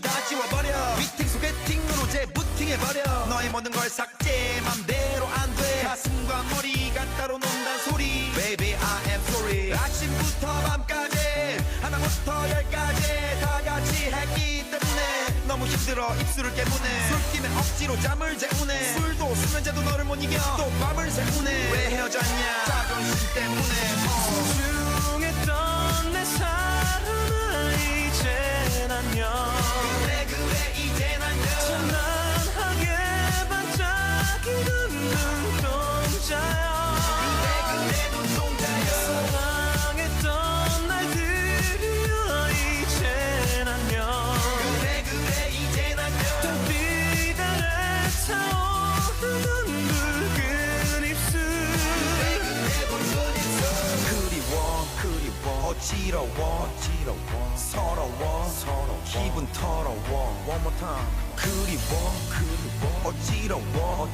다 지워버려 미팅 소개팅으로 재부팅해버려 너의 모든 걸 삭제 맘대로 안돼 가슴과 머리가 따로 논단 소리 Baby I am sorry 아침부터 밤까지 하나부터 열까지 다 같이 했기 때문에 너무 힘들어 입술을 깨무네 술김에 억지로 잠을 재우네 술도 수면제도 너를 못 이겨 또 밤을 새우네 왜 헤어졌냐 자존심 때문에 소중했던 내 사랑을 이젠 안녕 그래 이젠 안녕 찬란하게 반짝이는 눈동자야 그래 눈동자야 사랑했던 날들이여 이젠 안녕 그래 이젠 안녕 달빛 아래 타오르는 붉은 입술 그래 붉은 입술 그리워 어지러워 서러워 기분 더러워 One more time 그리워 어지러워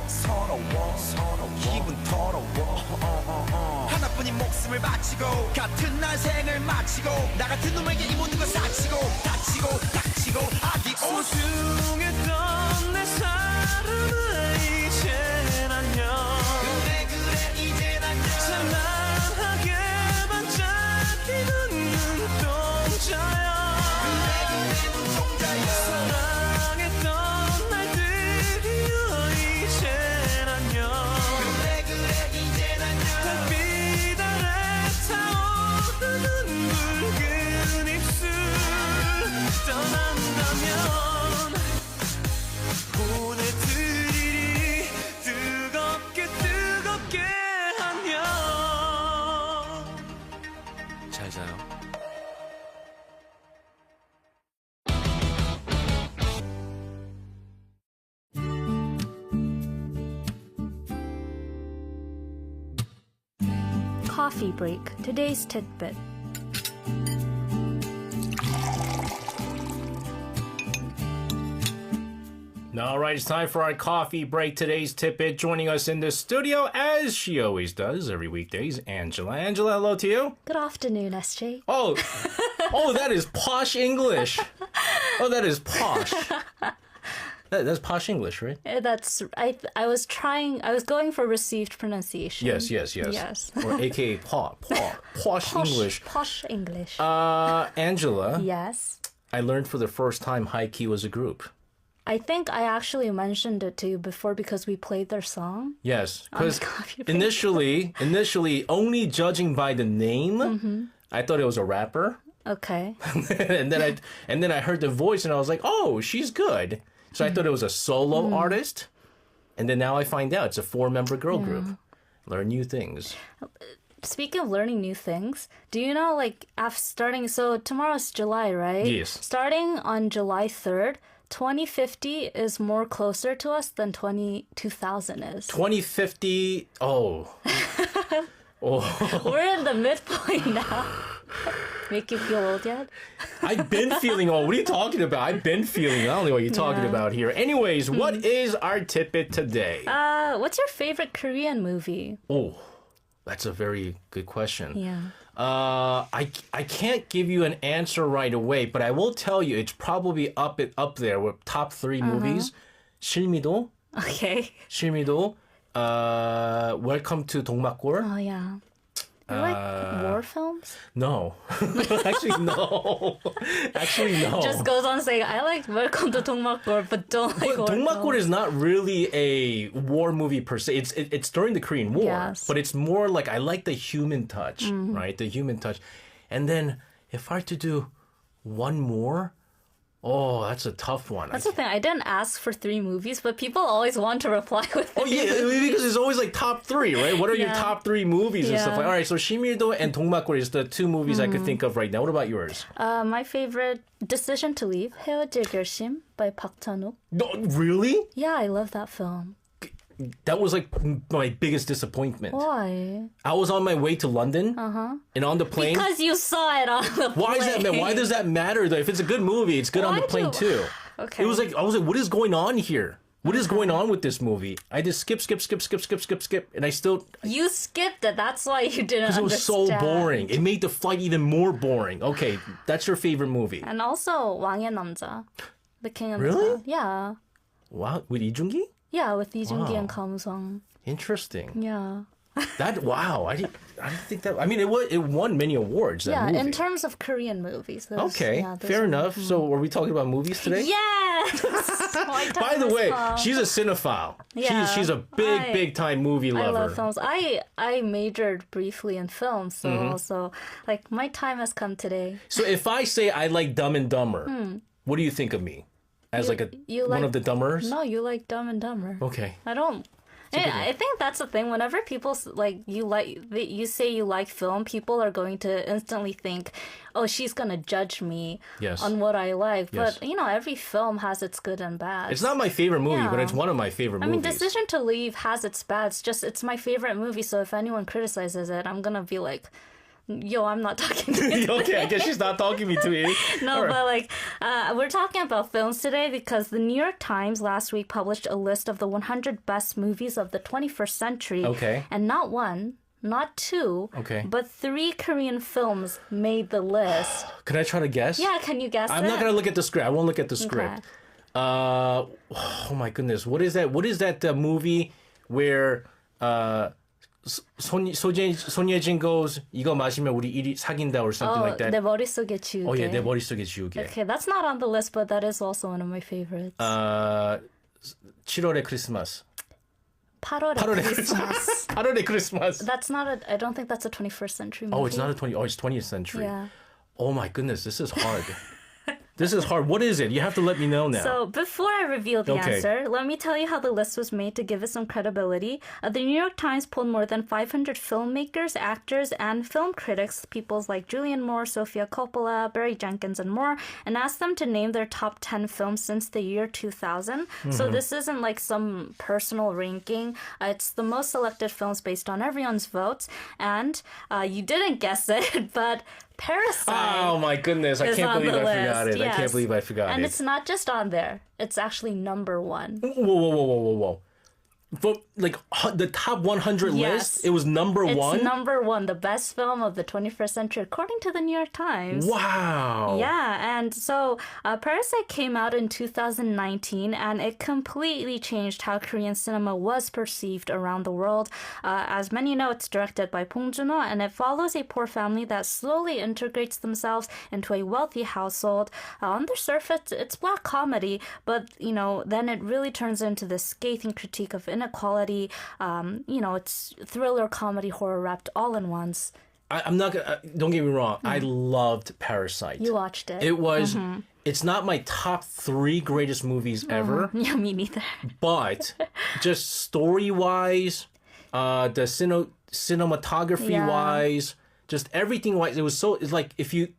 서러워 기분 더러워 하나뿐인 목숨을 바치고 같은 날생을 마치고 나 같은 놈에게 이 모든 걸 사치고 다치고 아디오스 소중했던 내 사랑을 이젠 안녕 그래 이젠 안녕 찬란하게 반짝이는 눈동자야 그래 눈동자야 사랑했던 날들이여 이젠 안녕 그래 이젠 안녕 달빛 아래 타오르는 붉은 입술 떠난다면 보내드리리 뜨겁게 안녕 잘 자요 Coffee break. Today's tidbit. All right, it's time for our coffee break. Today's tidbit. Joining us in the studio, as she always does every weekdays, Angela. Angela, hello to you. Good afternoon, SJ. Oh, that is posh English. Oh, that is posh. That's posh English, right? That's I was going for received pronunciation. Yes. Yes. Or AKA posh English. Posh English. Angela. Yes. I learned for the first time High Key was a group. I think I actually mentioned it to you before because we played their song. Yes, because Coffee break. initially, only judging by the name, I thought it was a rapper. Okay. and then I heard the voice and I was like, oh, she's good. So I thought it was a solo artist. And then now I find out it's a 4-member girl group. Learn new things. Speaking of learning new things, do you know, so tomorrow's July, right? Yes. Starting on July 3rd, 2050 is more closer to us than 2000 is. 2050, oh. We're in the midpoint now. Make you feel old yet? I've been feeling old. What are you talking about? I've been feeling. I don't know what you're talking about here. Anyways, what is our tidbit today? What's your favorite Korean movie? Oh, that's a very good question. Yeah. I can't give you an answer right away, but I will tell you it's probably up there with top 3 movies. 실미도, Okay. Welcome to 동막골. Oh, yeah. You like war films? No. Actually, no. Just goes on saying, I like Welcome to 동막골, but don't like war 동막골 films. is not really a war movie per se. It's during the Korean War, Yes. but it's more like I like the human touch, right? The human touch. And then if I had to do one more, oh, that's a tough one. That's the thing. I didn't ask for 3 movies, but people always want to reply with Oh yeah, because it's always like top 3, right? What are your Yeah. top 3 movies and stuff Yeah. like? All right, so Shimirdo and 동막골 is the 2 movies I could think of right now. What about yours? My favorite, Decision to Leave, 헤어질 결심 by Park Chan-wook. No, really? Yeah, I love that film. That was like my biggest disappointment. Why? I was on my way to London, and on the plane. Because you saw it on the plane. Why is that? Why does that matter though? If it's a good movie, it's good on the Why plane do- too. Okay. It was like I was like, what is going on here? What is going on with this movie? I just skip, and I still You skipped it. That's why you didn't because it was so understand. boring. It made the flight even more boring. Okay, that's your favorite movie. And also 왕의 남자, The King and Really? the Sun. Yeah. Wow, with Lee Joon-gi? Yeah, with Lee Joon-gi Wow. and Kam Sung. Interesting. Yeah. Wow, I didn't think that. I mean, it won many awards. That Yeah, movie. in terms of Korean movies. Okay, those fair are- enough. So, are we talking about movies today? Yes! By the way, she's a cinephile. Yeah, she's a big time movie lover. I love films. I majored briefly in film, so Mm-hmm. also like my time has come today. So if I say I like Dumb and Dumber, what do you think of me? As like you one like- of the dumbers? No, you like Dumb and Dumber. Okay. I don't. I think that's the thing. Whenever people you say you like film, people are going to instantly think, "Oh, she's gonna judge me Yes. on what I like." Yes. But every film has its good and bad. It's not my favorite movie, but Yeah. it's one of my favorite I mean, movies. Decision to Leave has its bad. It's my favorite movie. So if anyone criticizes it, I'm gonna be like, "Yo, I'm not talking to you." Okay, I guess she's not talking me to me. No, All right. but we're talking about films today because the New York Times last week published a list of the 100 best movies of the 21st century. Okay. And not one, not two, Okay. but 3 Korean films made the list. Can I try to guess? Yeah, can you guess I'm it? not gonna look at the script. I won't look at the script. Oh my goodness, what is that? What is that movie where 손예진 goes 이거 마시면 우리 일이 사귄다 or something like that? 내 머릿속에 지우개. Oh yeah, 내 머릿속에 지우개. Okay, that's not on the list, but that is also one of my favorites. 7월의 크리스마스. 8월의 8월의 크리스마스. 8월의 크리스마스. That's not I don't think that's a 21st century movie. Oh, it's not it's 20th century. Yeah. Oh my goodness, this is hard. This is hard. What is it? You have to let me know now. So before I reveal the Okay. answer, let me tell you how the list was made to give it some credibility. The New York Times polled more than 500 filmmakers, actors, and film critics, people like Julianne Moore, Sofia Coppola, Barry Jenkins, and more, and asked them to name their top 10 films since the year 2000. So this isn't like some personal ranking. It's the most selected films based on everyone's votes. And you didn't guess it, but Parasite. Oh my goodness, I is can't on believe the I forgot list, it. I can't yes. believe I forgot And it. it's not just on there. It's actually number 1. Whoa. But like the top 100 Yes. list, it was number It's one? number 1, the best film of the 21st century, according to the New York Times. Wow. Yeah, and so Parasite came out in 2019, and it completely changed how Korean cinema was perceived around the world. As many know, it's directed by Bong Joon-ho, and it follows a poor family that slowly integrates themselves into a wealthy household. On the surface, it's black comedy, but then it really turns into this scathing critique of inequality. It's thriller, comedy, horror wrapped all in once. I'm not gonna, don't get me wrong. I loved Parasite. You watched it. It was, it's not my top 3 greatest movies ever, Yeah, me neither. but just story-wise, the cinematography-wise, just everything-wise, it's like if you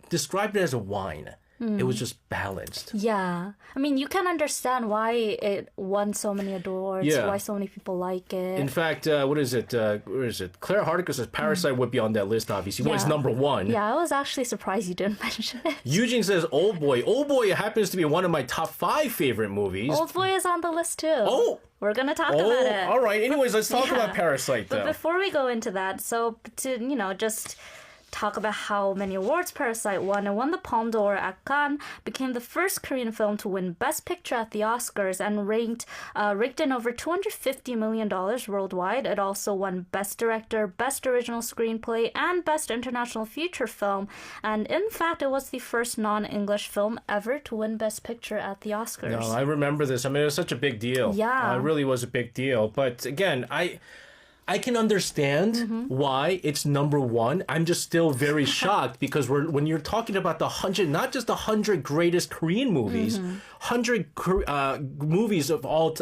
described it as a wine, it was just balanced. Yeah. I mean, you can understand why it won so many awards, Yeah. why so many people like it. In fact, what is it? Where is it? Claire Hardiker says Parasite would be on that list, obviously. Well, it's Yeah. number 1. Yeah, I was actually surprised you didn't mention it. Eugene says Old Boy. Old Boy happens to be one of my top 5 favorite movies. Old Boy is on the list too. Oh! We're going to talk about it. All right. Anyways, let's talk Yeah. about Parasite, But though. before we go into that, so to, just talk about how many awards Parasite won. It won the Palme d'Or at Cannes, became the first Korean film to win Best Picture at the Oscars, and raked in over $250 million worldwide. It also won Best Director, Best Original Screenplay, and Best International Feature Film. And in fact, it was the first non-English film ever to win Best Picture at the Oscars. No, I remember this. I mean, it was such a big deal. Yeah. It really was a big deal. But again, I can understand why it's number 1. I'm just still very shocked because when you're talking about the 100, not just the 100 greatest Korean movies, 100 movies of all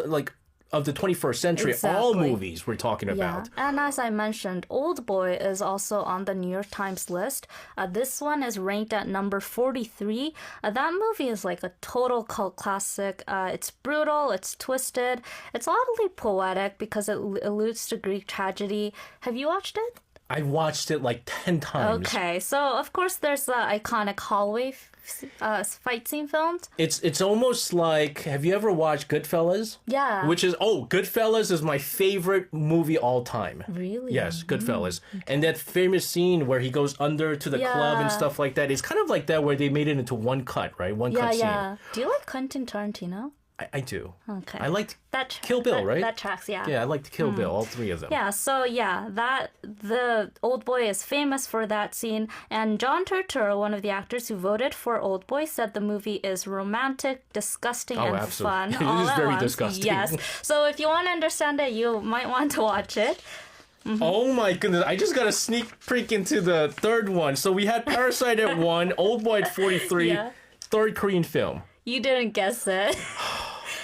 of the 21st century, all Exactly. movies we're talking Yeah, about. and as I mentioned, Old Boy is also on the New York Times list. This one is ranked at number 43. That movie is like a total cult classic. It's brutal, it's twisted, it's oddly poetic because it alludes to Greek tragedy. Have you watched it? I watched it like 10 times. Okay, so of course there's the iconic hallway fight scene filmed. It's almost like, have you ever watched Goodfellas? Yeah. Goodfellas is my favorite movie all time. Really? Yes, Goodfellas. And that famous scene where he goes under to the club and stuff like that, it's kind of like that where they made it into one cut, right? One cut scene. Yeah. Do you like Quentin Tarantino? I do. Okay. I liked That Kill Bill, right? That tracks, yeah. Yeah, I like to Kill Bill, all three of them. Yeah, so that the Old Boy is famous for that scene, and John Turturro, one of the actors who voted for Old Boy, said the movie is romantic, disgusting, and absolutely. fun. It all is at very once. disgusting. Yes. So if you want to understand it, you might want to watch it. Oh my goodness, I just got a sneak peek into the third one. So we had Parasite at 1, Old Boy at 43, Yeah. third Korean film. You didn't guess it.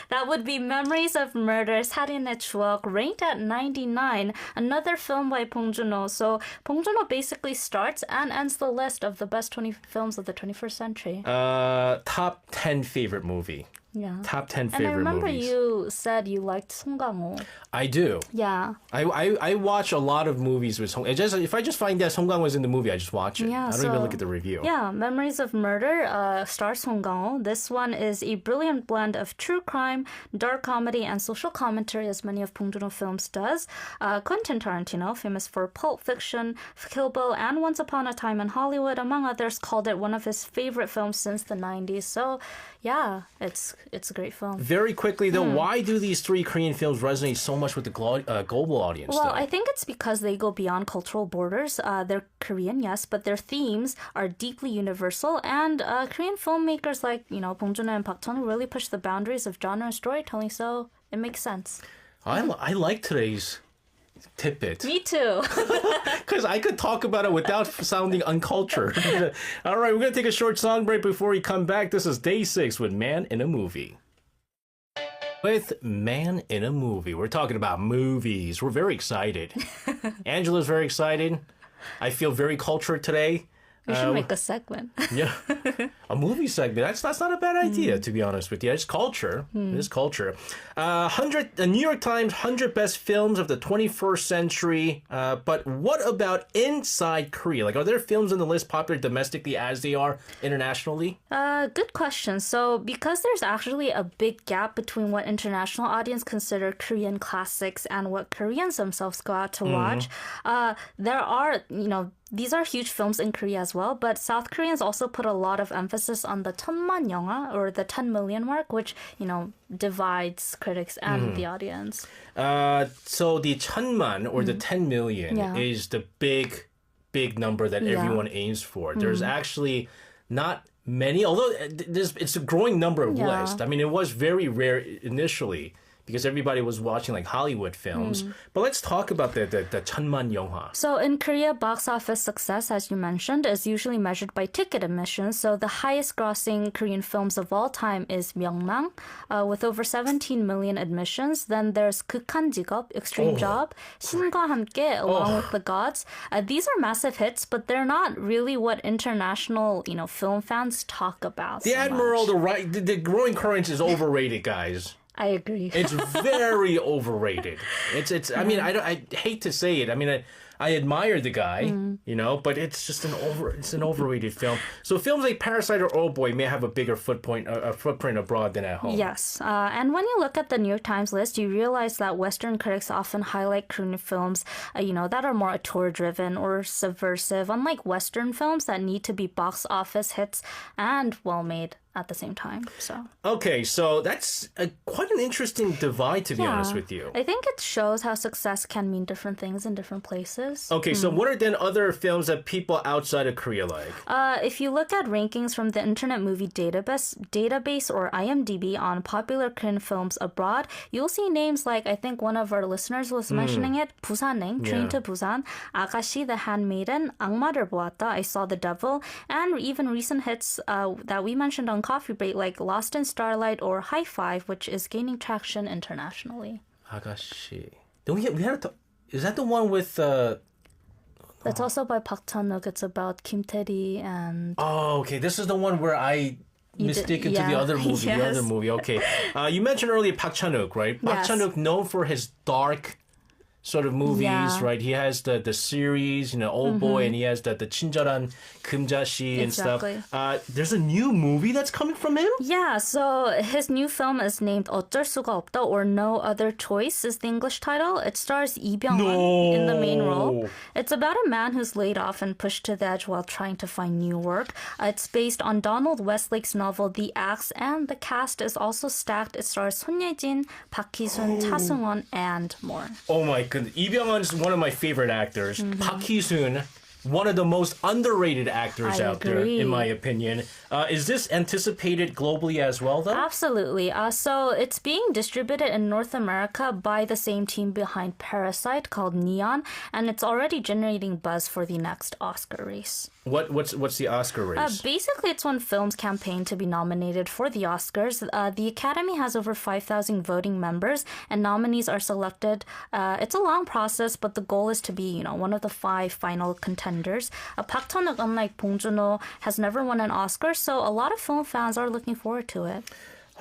That would be Memories of Murder, 살인의 추억, ranked at 99, another film by Bong Joon-ho. So Bong Joon-ho basically starts and ends the list of the best 20 films of the 21st century. Top 10 favorite movie. Yeah. Top 10 And favorite I remember movies. you said you liked Song Kang-ho. I do. Yeah. I watch a lot of movies with Song. If I just find that Song Kang was in the movie, I just watch it. Yeah, I don't even look at the review. Yeah, Memories of Murder stars Song Kang-ho. This one is a brilliant blend of true crime, dark comedy, and social commentary, as many of Bong Joon-ho films does. Quentin Tarantino, famous for Pulp Fiction, Kill Bill, and Once Upon a Time in Hollywood, among others, called it one of his favorite films since the 90s. So, yeah, it's a great film. Very quickly, though, why do these three Korean films resonate so much with the global audience? Well, though? I think it's because they go beyond cultural borders. They're Korean, yes, but their themes are deeply universal. And Korean filmmakers like, Bong Joon-ho and Park Chan-wook really push the boundaries of genre and storytelling, so it makes sense. I like today's tidbit. Me too. Because I could talk about it without sounding uncultured. All right, we're going to take a short song break before we come back. This is Day 6 with Man in a Movie. With Man in a Movie. We're talking about movies. We're very excited. Angela's very excited. I feel very cultured today. We should make a segment. Yeah, a movie segment. That's not a bad idea, to be honest with you. It's culture. It is culture. The New York Times 100 best films of the 21st century. But what about inside Korea? Like, are there films on the list popular domestically as they are internationally? Good question. So, because there's actually a big gap between what international audience consider Korean classics and what Koreans themselves go out to watch, there are, these are huge films in Korea as well, but South Koreans also put a lot of emphasis on the 천만 영화, or the 10 million mark, which, divides critics and the audience. So the 천만, or the 10 million, is the big number that everyone aims for. There's actually not many, although it's a growing number of lists. I mean, it was very rare initially, because everybody was watching like Hollywood films. But let's talk about the 천만 영화. So in Korea, box office success, as you mentioned, is usually measured by ticket admissions. So the highest grossing Korean films of all time is 명랑, with over 17 million admissions. Then there's 극한 직업, Extreme Job, 신과 함께, Along with the Gods. These are massive hits, but they're not really what international, film fans talk about. The so Admiral, much. the growing currents is overrated, guys. I agree. It's very overrated. It's. I mean, I hate to say it. I mean, I admire the guy, but it's just an overrated film. So films like Parasite or Old Boy may have a bigger footprint abroad than at home. Yes, and when you look at the New York Times list, you realize that Western critics often highlight Korean films, that are more auteur-driven or subversive, unlike Western films that need to be box office hits and well-made at the same time. So okay, so that's quite an interesting divide, to be honest with you. I think it shows how success can mean different things in different places. Okay, so what are then other films that people outside of Korea like? If you look at rankings from the Internet Movie Database or IMDb on popular Korean films abroad, you'll see names like, I think one of our listeners was mentioning it, 부산행, Train to Busan, 아가씨, The Handmaiden, 악마를 보았다, I Saw the Devil, and even recent hits that we mentioned on Coffee Break, like Lost in Starlight or High Five, which is gaining traction internationally. 아가씨. Then we had is that the one with... That's also by Park Chan-wook. It's about Kim Tae-ri and... Oh, okay. This is the one where I mistaken to the other movie. Yes. The other movie. Okay. You mentioned earlier Park Chan-wook, right? Park Yes. Chan-wook known for his dark sort of movies, Yeah. right? He has the series, Old Boy, and he has the 친절한 금자씨 and Exactly. stuff. There's a new movie that's coming from him? Yeah, so his new film is named 어쩔 수가 없다 or No Other Choice is the English title. It stars Lee Byung-hun in the main role. It's about a man who's laid off and pushed to the edge while trying to find new work. It's based on Donald Westlake's novel The Axe, and the cast is also stacked. It stars Son Ye-jin, Park Ki-sun, Cha Sung-won, and more. Oh my goodness. Lee Byung-hun is one of my favorite actors. Mm-hmm. Park Ki-sun, one of the most underrated actors I out there, agree. in my opinion. Is this anticipated globally as well, though? Absolutely. So it's being distributed in North America by the same team behind Parasite called Neon, and it's already generating buzz for the next Oscar race. What's the Oscar race? Basically, it's one film's campaign to be nominated for the Oscars. The Academy has over 5,000 voting members, and nominees are selected. It's a long process, but the goal is to be, one of the 5 final contenders. Park Chan-wook, unlike Bong Joon-ho, has never won an Oscar, so a lot of film fans are looking forward to it.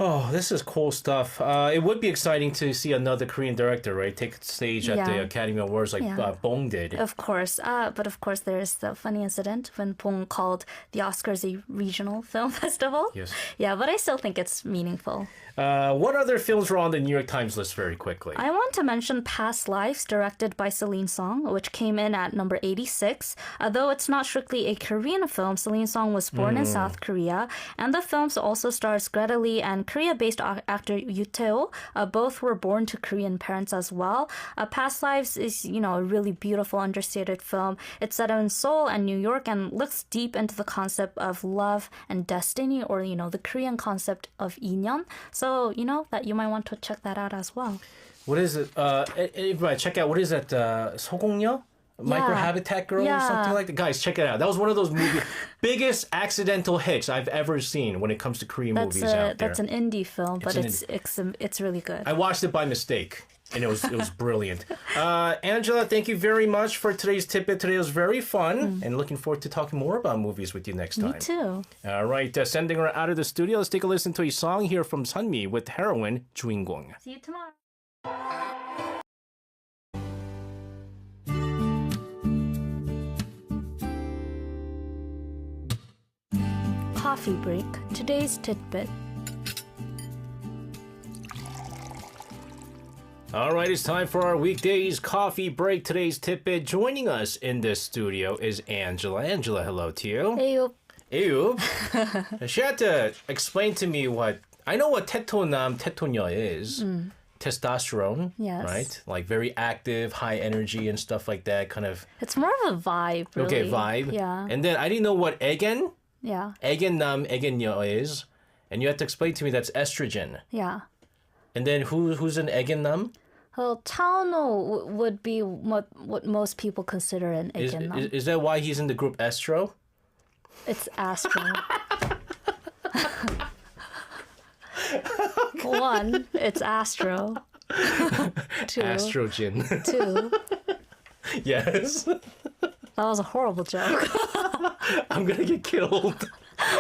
Oh, this is cool stuff. It would be exciting to see another Korean director, right, take stage at the Yeah. Academy Awards like Yeah. Bong did. Of course, but of course there is the funny incident when Bong called the Oscars a regional film festival. Yes. Yeah, but I still think it's meaningful. What other films were on the New York Times list very quickly? I want to mention Past Lives, directed by Celine Song, which came in at number 86. Though it's not strictly a Korean film, Celine Song was born in South Korea, and the film also stars Greta Lee and Korea-based actor Yoo Tae-ho. Both were born to Korean parents as well. Past Lives is, a really beautiful, understated film. It's set in Seoul and New York and looks deep into the concept of love and destiny, or, the Korean concept of 인연. So, that you might want to check that out as well. What is it? Everybody, check out, what is that? 소공녀? Microhabitat Girl or Yeah. something like that? Guys, check it out. That was one of those movies, biggest accidental hits I've ever seen when it comes to Korean movies out there. That's an indie film, but an it's really good. I watched it by mistake, and it was brilliant. Angela, thank you very much for today's tidbit. Today was very fun, and looking forward to talking more about movies with you next time. Me too. All right, sending her out of the studio. Let's take a listen to a song here from Sunmi with Heroine 주인공. See you tomorrow. Coffee break. Today's tidbit. All right, it's time for our weekdays coffee break. Today's tidbit. Joining us in this studio is Angela. Angela, hello to you. Hey, Ew. She had to explain to me I know what 테토남, 테토녀 is. Testosterone, Yes. right? Like very active, high energy and stuff like that, kind of. it's more of a vibe, really. Okay, vibe. Yeah. And then I didn't know what 애겐, Yeah. 애겐남, 애겐녀 is. And you had to explain to me that's estrogen. Yeah. And then who's an 애겐남? Well, Chaono would be what most people consider an Is, Egenam. is that why he's in the group Estro? It's Astro. One, it's Astro. Two. Astrogen. Two. Yes. That was a horrible joke. I'm gonna get killed.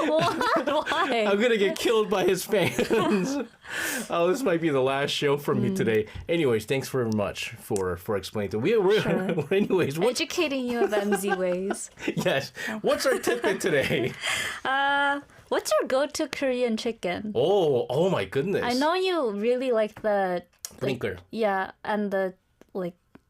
What? Why? I'm gonna get killed by his fans. Oh, this might be the last show from me today. Anyways, thanks very much for explaining to me. Anyways, Educating you of MZ ways. yes. What's our tidbit today? What's your go-to Korean chicken? Oh my goodness. I know you really like the Brinker. yeah, and the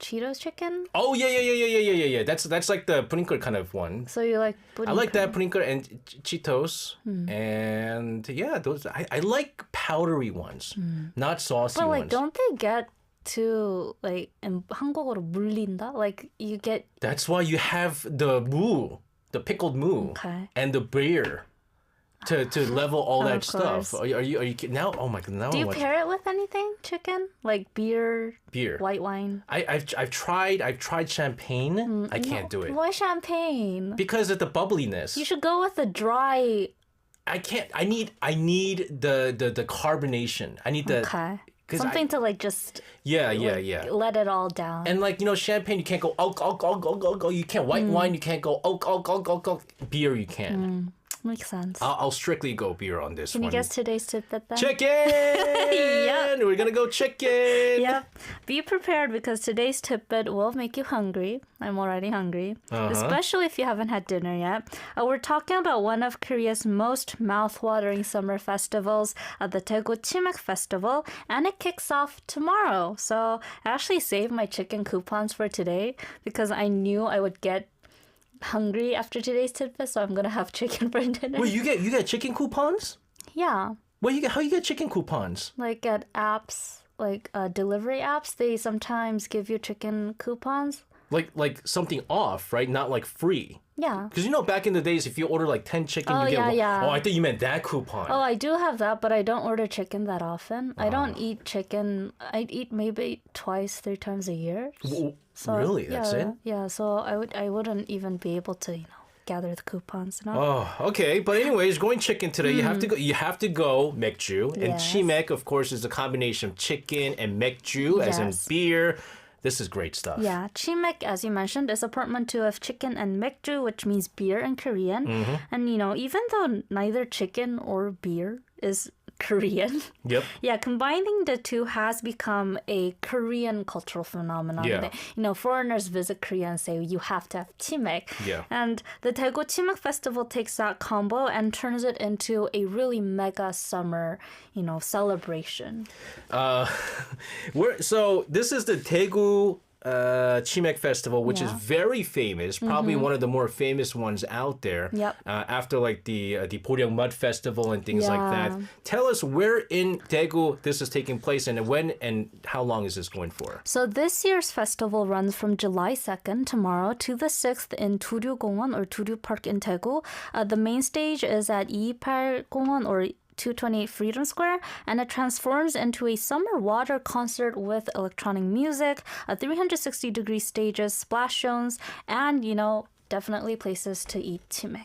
Cheetos chicken. Oh yeah. That's like the Brinker kind of one. So you like? I like that Brinker and Cheetos, and yeah, those I like powdery ones, not saucy But ones. don't they get too in 한국어로 물린다? Like you get That's why you have the pickled moo, Okay. and the beer to level all that Of stuff. course. Are you now? Oh my god! Now Do I you want pair it with anything? Chicken? Like beer, beer. white wine? I've tried champagne. I can't do it Why champagne? because of the bubbliness. You should go with the dry. I can't. I need the carbonation. I need the Okay. 'cause Something to just yeah. let it all down. And champagne, you can't go. You can't white wine. You can't go. Beer, you can. Makes sense. I'll strictly go beer on this Can one. you guess today's tidbit then? Chicken! Yep. We're gonna go chicken! Yep. Be prepared because today's tidbit will make you hungry. I'm already hungry. Especially if you haven't had dinner yet. We're talking about one of Korea's most mouth-watering summer festivals, the Daegu Chimek Festival, and it kicks off tomorrow. So I actually saved my chicken coupons for today because I knew I would get hungry after today's tidbit, so I'm gonna have chicken for dinner. Wait, you get chicken coupons? Yeah. How you get chicken coupons? Like at apps, like delivery apps, they sometimes give you chicken coupons. Like something off, right? Not like free. Yeah. Because back in the days, if you order like 10 chicken, Oh, you get yeah, one. yeah. Oh, I thought you meant that coupon. Oh, I do have that, but I don't order chicken that often. I don't eat chicken. I eat maybe 2-3 times a year. So, really? That's it? Yeah. So I wouldn't even be able to gather the coupons. Oh, okay. But anyways, going chicken today, you have to go 맥주. And Yes. chimek, of course, is a combination of chicken and 맥주, as in Yes. beer. This is great stuff. Yeah, chimek, as you mentioned, is a portmanteau of chicken and 맥주, which means beer in Korean. And even though neither chicken or beer is Korean, Yep. yeah, combining the two has become a Korean cultural phenomenon. Yeah. Foreigners visit Korea and say you have to have chimek. Yeah. And the Daegu Chimek Festival takes that combo and turns it into a really mega summer, celebration. So this is the Daegu Chimek Festival, which is Yeah. very famous, probably one of the more famous ones out there. Yep. After like the Poryang Mud Festival and things like that. Yeah. Tell us where in Daegu this is taking place and when and how long is this going for? So this year's festival runs from July 2nd, tomorrow, to the 6th in Duryu-공원 or Duryu Park in Daegu. The main stage is at 228공원 or 228 Freedom Square, and it transforms into a summer water concert with electronic music, 360-degree stages, splash zones, and, definitely places to eat chimek.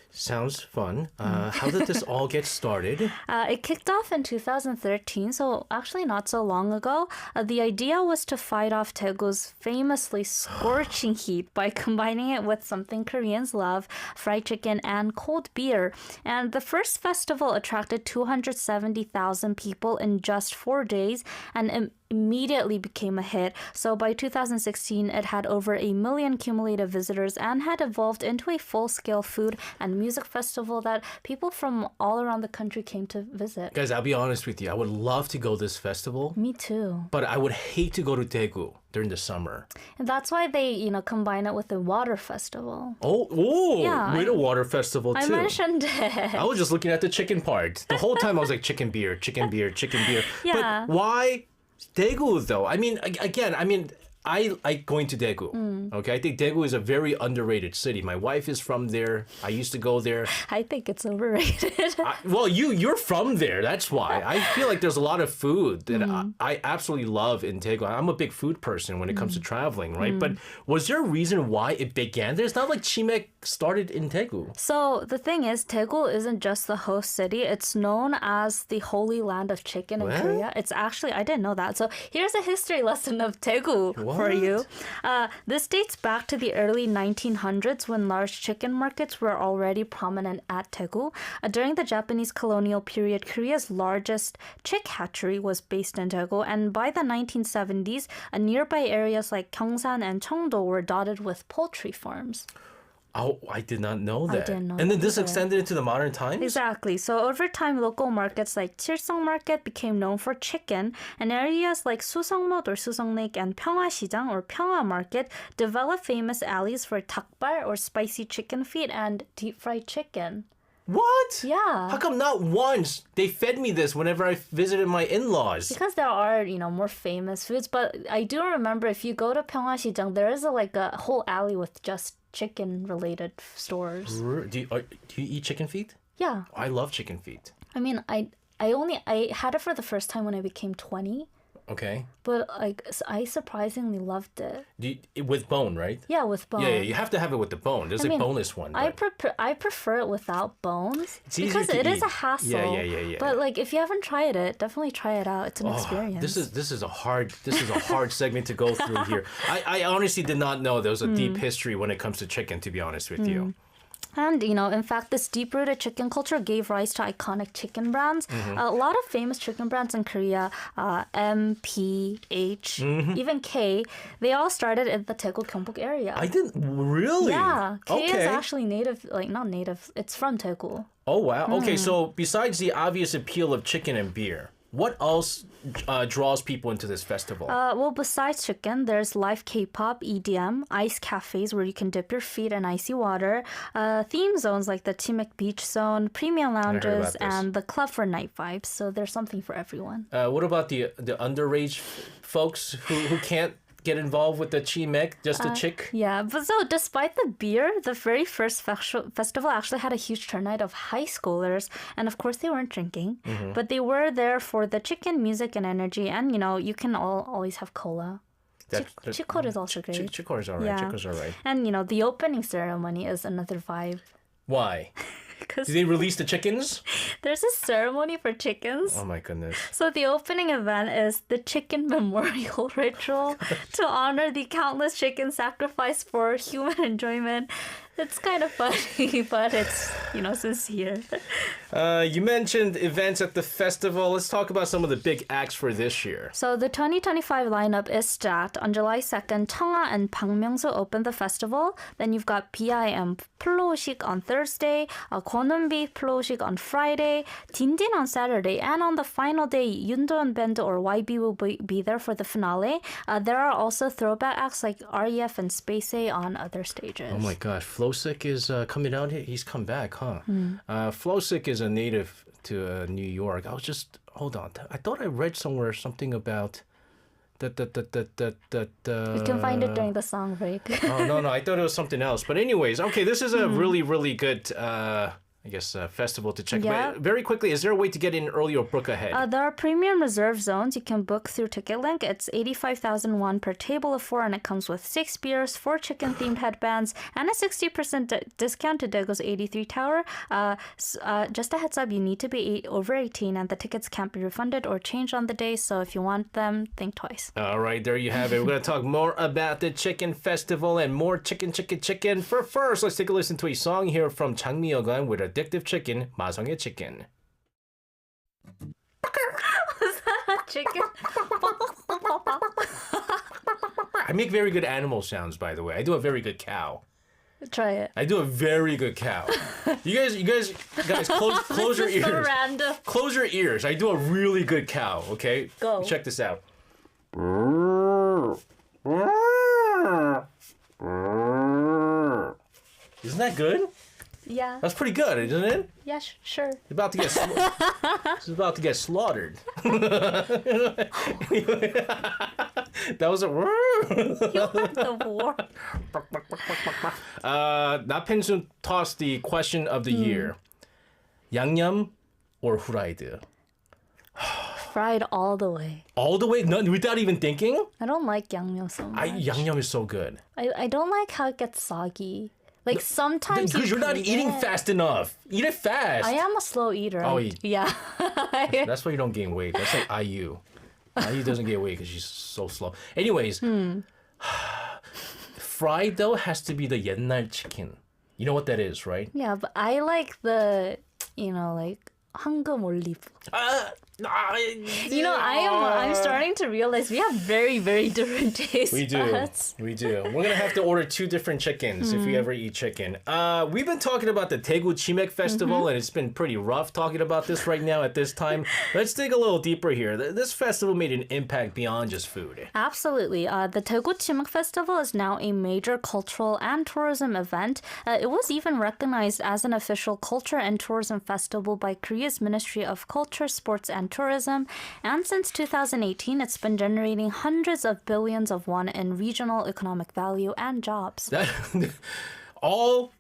Sounds fun. How did this all get started? It kicked off in 2013, so actually not so long ago. The idea was to fight off Daegu's famously scorching heat by combining it with something Koreans love, fried chicken and cold beer. And the first festival attracted 270,000 people in just 4 days and immediately became a hit. So by 2016, it had over 1 million cumulative visitors and had evolved into a full-scale food and music festival that people from all around the country came to visit. Guys, I'll be honest with you. I would love to go this festival, Me too. but I would hate to go to Daegu during the summer. And that's why they, combine it with the water festival. Oh, Yeah, we're a water festival too. I mentioned it. I was just looking at the chicken part. The whole time I was like, chicken beer, chicken beer, chicken beer. Yeah. But why Daegu though? I mean, I like going to Daegu. Okay, I think Daegu is a very underrated city. My wife is from there. I used to go there. I think it's overrated. Well, you're from there. That's why. I feel like there's a lot of food that I absolutely love in Daegu. I'm a big food person when it comes to traveling, right? But was there a reason why it began there? It's not like chimek started in Daegu. So the thing is, Daegu isn't just the host city. It's known as the holy land of chicken in What? Korea. It's actually, I didn't know that. So here's a history lesson of Daegu for you. This dates back to the early 1900s when large chicken markets were already prominent at Daegu. During the Japanese colonial period, Korea's largest chick hatchery was based in Daegu. And by the 1970s, nearby areas like Gyeongsang and Cheongdo were dotted with poultry farms. Oh, I did not know that. didn't know and then that this either. extended into the modern times? Exactly. So over time, local markets like Chilsong Market became known for chicken, and areas like Suseongmot or Suseong and Pyeongwashijang or Pyeongwa Market developed famous alleys for dakbal or spicy chicken feet and deep fried chicken. What? Yeah. How come not once they fed me this whenever I visited my in-laws? Because there are, more famous foods, but I do remember if you go to Pyeongwashijang, there is a whole alley with just chicken-related stores. Do you eat chicken feet? Yeah. I love chicken feet. I mean, I had it for the first time when I became 20. Okay. But I surprisingly loved it. With bone, right? Yeah, with bone. Yeah, you have to have it with the bone. There's a boneless one. I but- prefer it without bones easier because to it is eat. a hassle. Yeah. But if you haven't tried it, definitely try it out. It's an experience. This is a hard segment to go through here. I honestly did not know there was a deep history when it comes to chicken. To be honest with you. And, in fact, this deep-rooted chicken culture gave rise to iconic chicken brands. A lot of famous chicken brands in Korea, M, P, H, even K, they all started in the Daegu, Gyeongbuk area. I didn't really. Yeah, K is Okay. actually native, not native, it's from Daegu. Oh wow. Okay, so besides the obvious appeal of chicken and beer, what else draws people into this festival? Well, besides chicken, there's live K-pop, EDM, ice cafes where you can dip your feet in icy water, theme zones like the Chimek Beach Zone, premium heard about lounges, this. and the club for night vibes. So there's something for everyone. What about the underage folks who can't get involved with the chimek, just the chick? Yeah, but so despite the beer, the very first festival actually had a huge turnout of high schoolers. And of course, they weren't drinking, but they were there for the chicken, music, and energy. And, you can always have cola. Chikor is also great. Chikor's all right. Yeah. Chikor's all right. And, the opening ceremony is another vibe. Why? Because Did they release the chickens? there's a ceremony for chickens. Oh my goodness. So the opening event is the chicken memorial ritual to honor the countless chickens sacrificed for human enjoyment. It's kind of funny, but it's, sincere. You mentioned events at the festival. Let's talk about some of the big acts for this year. So the 2025 lineup is stacked. On July 2nd, Cheonga and Bang Myung-soo open the festival. Then you've got BIM Plosik on Thursday, Kwonwonbi Plosik on Friday, Dindin on Saturday, and on the final day, Yundeon Band or YB will be there for the finale. There are also throwback acts like REF and Space A on other stages. Oh my gosh, Flowsick is coming out here. He's come back, huh? Flowsick is a native to New York. Hold on. I thought I read somewhere something about You can find it during the song break. Oh, no. I thought it was something else. But anyways, okay, this is a really, really good, festival to check. Yeah. But very quickly, is there a way to get in early or book ahead? There are premium reserve zones. You can book through Ticket Link. It's 85,000 won per table of 4, and it comes with 6 beers, 4 chicken-themed headbands, and a 60% discount to Daego's 83 Tower. Just a heads up, you need to be over 18, and the tickets can't be refunded or changed on the day. So if you want them, think twice. All right, there you have it. We're going to talk more about the Chicken Festival and more chicken. For first, let's take a listen to a song here from Chang Mi-yeogan with Addictive Chicken, 마성의 Chicken. Was that a chicken? I make very good animal sounds, by the way. I do a very good cow. Try it. I do a very good cow. You guys, close your This is so ears. random. Close your ears. I do a really good cow. Okay. Go. Check this out. Isn't that good? Yeah. That's pretty good, isn't it? Yeah, sure. It's about to get it's about to get slaughtered. That was a You want the war. 나펜순 tossed the question of the year. 양념 or 후라이드? Fried all the way. All the way, none, without even thinking? I don't like 양념 so much. 양념 is so good. I don't like how it gets soggy. Like sometimes Because you're not crave eating it. fast enough. Eat it fast. I am a slow eater. Oh, yeah. That's why you don't gain weight. That's like IU. IU doesn't get weight because she's so slow. Anyways, fried though has to be the 옛날 chicken. You know what that is, right? Yeah, but I like the, like 황금 올리브. I'm starting to realize we have very, very different taste We do. buds. We do. We're going to have to order 2 different chickens if we ever eat chicken. We've been talking about the Daegu Chimek Festival, and it's been pretty rough talking about this right now at this time. Let's dig a little deeper here. This festival made an impact beyond just food. Absolutely. The Daegu Chimek Festival is now a major cultural and tourism event. It was even recognized as an official culture and tourism festival by Korea's Ministry of Culture, Sports, and Tourism. And since 2018, it's been generating hundreds of billions of won in regional economic value and jobs. All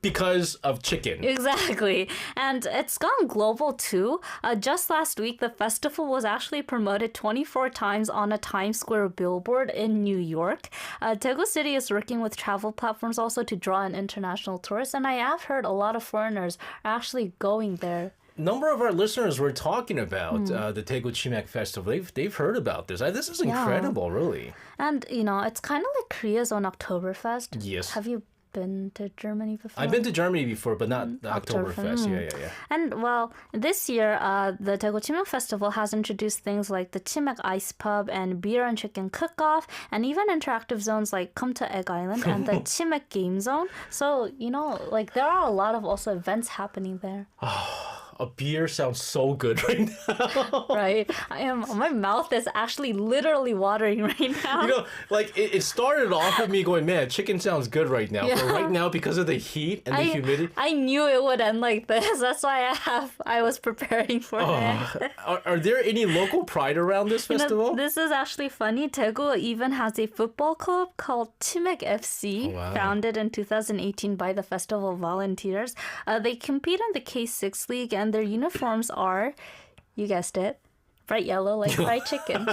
because of chicken. Exactly. And it's gone global too. Just last week, the festival was actually promoted 24 times on a Times Square billboard in New York. Daegu City is working with travel platforms also to draw in international tourists. And I have heard a lot of foreigners are actually going there. Number of our listeners were talking about the Daegu Chimek Festival. They've heard about this. This is incredible, really. And, it's kind of like Korea's own Oktoberfest. Yes. Have you been to Germany before? I've been to Germany before, but not the Oktoberfest. Oktoberfest. Yeah. And well, this year, the Daegu Chimek Festival has introduced things like the Chimek Ice Pub and Beer and Chicken Cook-Off, and even interactive zones like Come to Egg Island and the Chimek Game Zone. So, like there are a lot of also events happening there. A beer sounds so good right now. Right? My mouth is actually literally watering right now. Like it started off with me going, man, chicken sounds good right now. But Yeah. right now, because of the heat and the humidity. I knew it would end like this. That's why I was preparing for it. Are there any local pride around this festival? This is actually funny. Daegu even has a football club called Chimek FC, wow. founded in 2018 by the festival volunteers. They compete in the K6 League, and their uniforms are, you guessed it, bright yellow like fried chicken.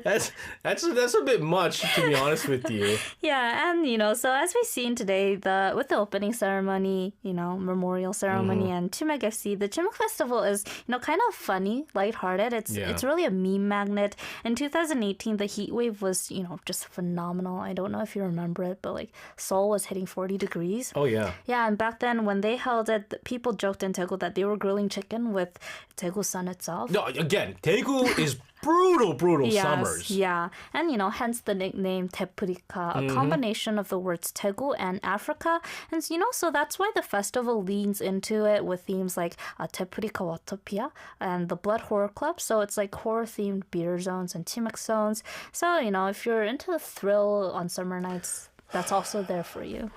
That's a bit much, to be honest with you. Yeah, and so as we've seen today, with the opening ceremony, memorial ceremony, and Chimek FC, the Chimek Festival is kind of funny, lighthearted. It's really a meme magnet. In 2018, the heat wave was just phenomenal. I don't know if you remember it, but like Seoul was hitting 40 degrees. Oh yeah. Yeah, and back then when they held it, people joked in Daegu that they were grilling chicken with Daegu sun itself. No, again, Daegu is brutal summers. Yeah, and hence the nickname Teprika, a combination of the words Daegu and Africa. And so that's why the festival leans into it with themes like Teprika Watopia and the Blood Horror Club. So it's like horror-themed beer zones and Chimek zones. So, if you're into the thrill on summer nights, that's also there for you.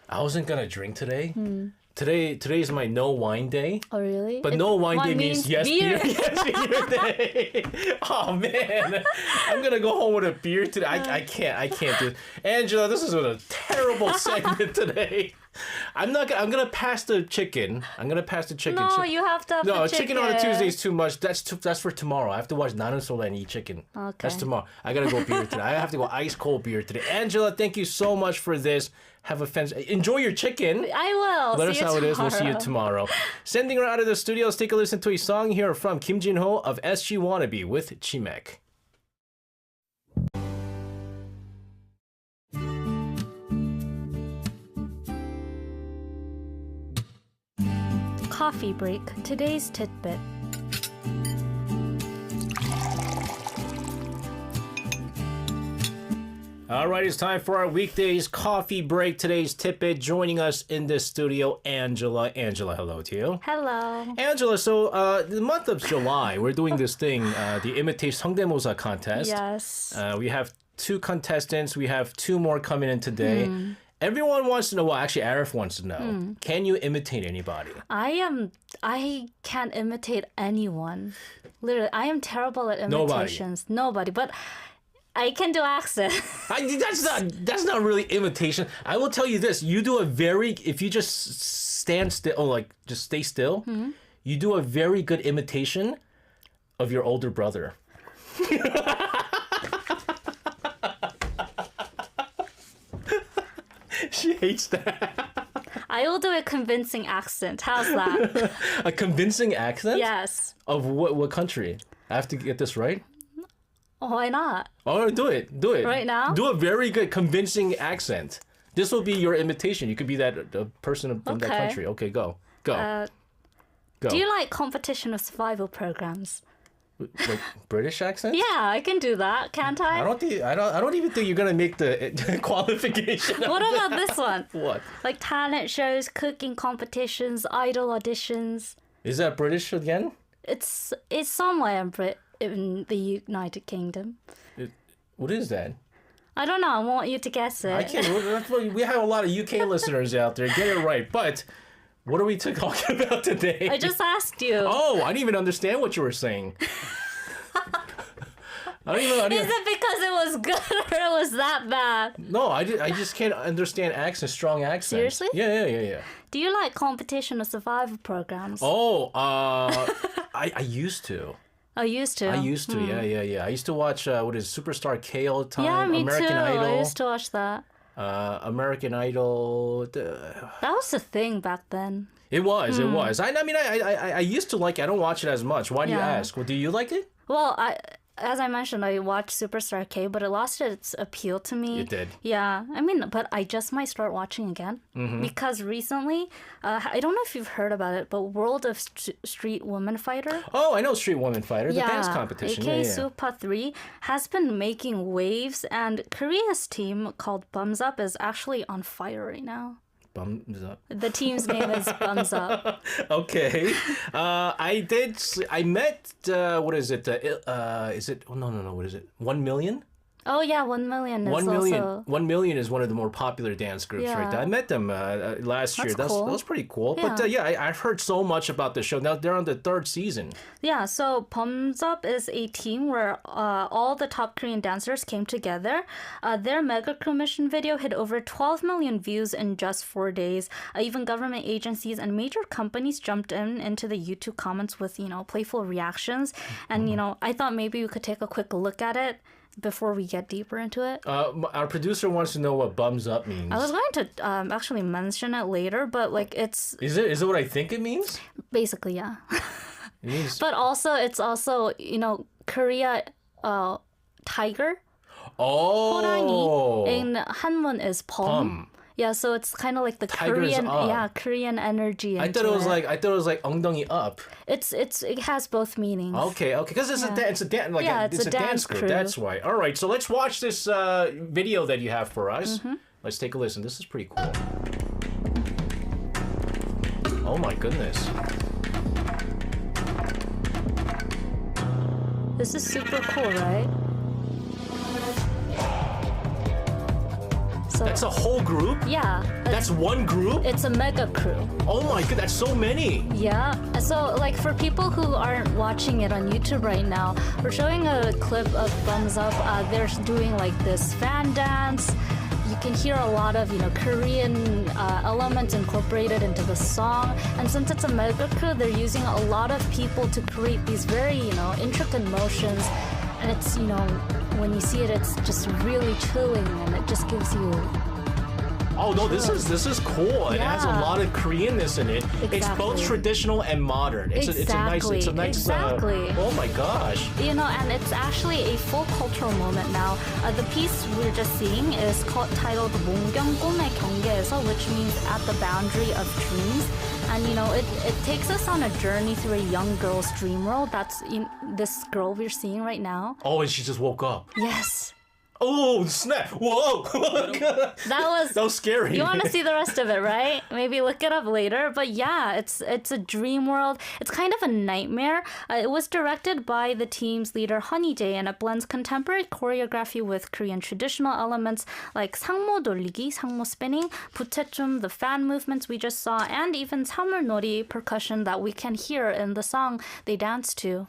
I wasn't gonna drink today. Today's my no wine day. Oh, really? But no wine day means means yes beer. yes beer day. Oh man, I'm gonna go home with a beer today. I can't do it. Angela, this is a terrible segment today. I'm gonna pass the chicken. I'm gonna pass the chicken. No, you have to have No, the chicken on a Tuesday is too much. That's for tomorrow. I have to watch Nanan Sola and eat chicken. Okay. That's tomorrow. I gotta go beer today. I have to go ice cold beer today. Angela, thank you so much for this. Have a enjoy your chicken. I will. Let See us you know how it is. We'll see you tomorrow. tomorrow. Sending her out of the studio. Let's take a listen to a song here from Kim Jin-ho of SG Wannabe with Chimek. Coffee break. Today's tidbit. All right, it's time for our weekdays coffee break. Today's tidbit. Joining us in this studio, Angela. Angela, hello to you. Hello. Angela, so the month of July, we're doing this thing, the Imitation 성대모사 contest. Yes. We have 2 contestants. We have 2 more coming in today. Everyone wants to know, well, actually, Arif wants to know, can you imitate anybody? I can't imitate anyone. Literally, I am terrible at imitations. Nobody. But I can do accent. That's not really imitation. I will tell you this. You do if you just stand still, just stay still, you do a very good imitation of your older brother. She hates that. I will do a convincing accent. How's that? A convincing accent? Yes. Of what country? I have to get this right? Why not? Oh, do it. Right now? Do a very good convincing accent. This will be your imitation. You could be that person from that Okay. country. Okay, go. Go. Do you like competition of survival programs? Like British accent? Yeah, I can do that, can't I? I don't even think you're gonna make the qualification. What about this one? What? Like talent shows, cooking competitions, idol auditions. Is that British again? It's somewhere in the United Kingdom. What is that? I don't know. I want you to guess it. I can't. We have a lot of UK listeners out there. Get it right. But what are we talking about today? I just asked you. Oh, I didn't even understand what you were saying. I don't even. Is it because it was good or it was that bad? No, I just can't understand accents, strong accents. Seriously? Yeah. Do you like competition or survival programs? Oh, I used to. I used to. Yeah. I used to watch Superstar K all the time. Yeah, me American too. Idol. I used to watch that. American Idol. That was the thing back then. It was. I mean, I used to like it. I don't watch it as much. Why do you Yeah. ask? Well, do you like it? Well, as I mentioned, I watched Superstar K, but it lost its appeal to me. It did. Yeah. I mean, but I just might start watching again because recently, I don't know if you've heard about it, but World of Street Woman Fighter. Oh, I know Street Woman Fighter, the dance competition. AK Supa 3 has been making waves, and Korea's team called Bums Up is actually on fire right now. Bums up. The team's name is Bums Up. Okay. I met, what is it? Is it, oh, no, what is it? 1 million? Oh yeah, 1 million is 1 million. also... 1 million is one of the more popular dance groups right there. I met them last year. Cool. That was pretty cool. Yeah. But I've heard so much about the show. Now they're on the 3rd season. Yeah, so Bums Up is a team where all the top Korean dancers came together. Their mega crew mission video hit over 12 million views in just 4 days. Even government agencies and major companies jumped into the YouTube comments with, playful reactions. And, I thought maybe we could take a quick look at it before we get deeper into it. Our producer wants to know what bums up means. I was going to actually mention it later, but it's... Is it what I think it means? Basically, yeah. It means... But also, it's also, Korea tiger. Oh. 호랑이. In Hanwon is pom. Yeah, so it's kind of like the Tiger's Korean, up. Korean energy. I thought it was like 엉덩이 up. It has both meanings. Okay, because it's a dance group. crew. That's why. All right, so let's watch this video that you have for us. Let's take a listen. This is pretty cool. Oh my goodness. This is super cool, right? So, That's a whole group? yeah. That's one group? It's a mega crew. Oh my god, that's so many. Yeah. So, for people who aren't watching it on YouTube right now, we're showing a clip of Thumbs Up. They're doing this fan dance. You can hear a lot of, Korean elements incorporated into the song. And since it's a mega crew, they're using a lot of people to create these very, intricate motions. And it's, when you see it, it's just really chilling, and it just gives you... Oh no, this is cool. It has a Yeah. lot of Koreanness in it. It's both Exactly. traditional and modern. It's a nice. Exactly. Oh my gosh. And it's actually a full cultural moment now. The piece we're just seeing is titled 몽경 꿈의 경계에서, which means at the boundary of dreams. And it takes us on a journey through a young girl's dream world. That's this girl we're seeing right now. Oh, and she just woke up. Yes. Oh snap! Whoa! That was scary. You want to see the rest of it, right? Maybe look it up later. But yeah, it's a dream world. It's kind of a nightmare. It was directed by the team's leader Honey Jae, and it blends contemporary choreography with Korean traditional elements like 상모 돌리기, 상모 spinning, 부채춤, the fan movements we just saw, and even 사물놀이 percussion that we can hear in the song they dance to.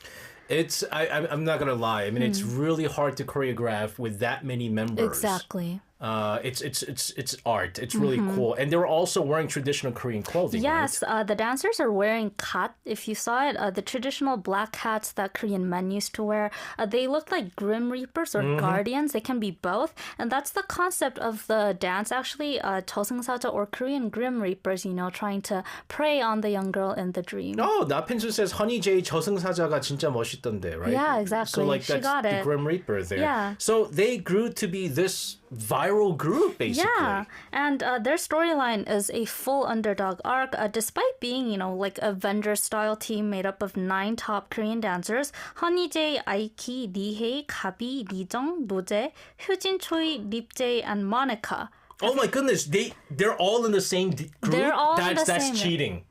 I'm not gonna lie. I mean, it's really hard to choreograph with that many members. Exactly. It's art. It's really cool, and they were also wearing traditional Korean clothing. Yes, right? The dancers are wearing kat. If you saw it, the traditional black hats that Korean men used to wear. They look like Grim Reapers or guardians. They can be both, and that's the concept of the dance. Actually, 저승사자 or Korean Grim Reapers, trying to prey on the young girl in the dream. Oh, 나펜수 says Honey Jae 저승사자가 진짜 멋있던데, right? Yeah, exactly. So She that's got the it. Grim Reaper there. Yeah. So they grew to be this viral group, basically. Yeah, and their storyline is a full underdog arc. Despite being, like Avengers-style team made up of 9 top Korean dancers, Honeyjae, Aiki, Lee Gabi, Lijung, Nojae, Hyujin Choi, Lipjae, and Monica. Oh my goodness, they're all in the same group? They're all in the that's same- cheating.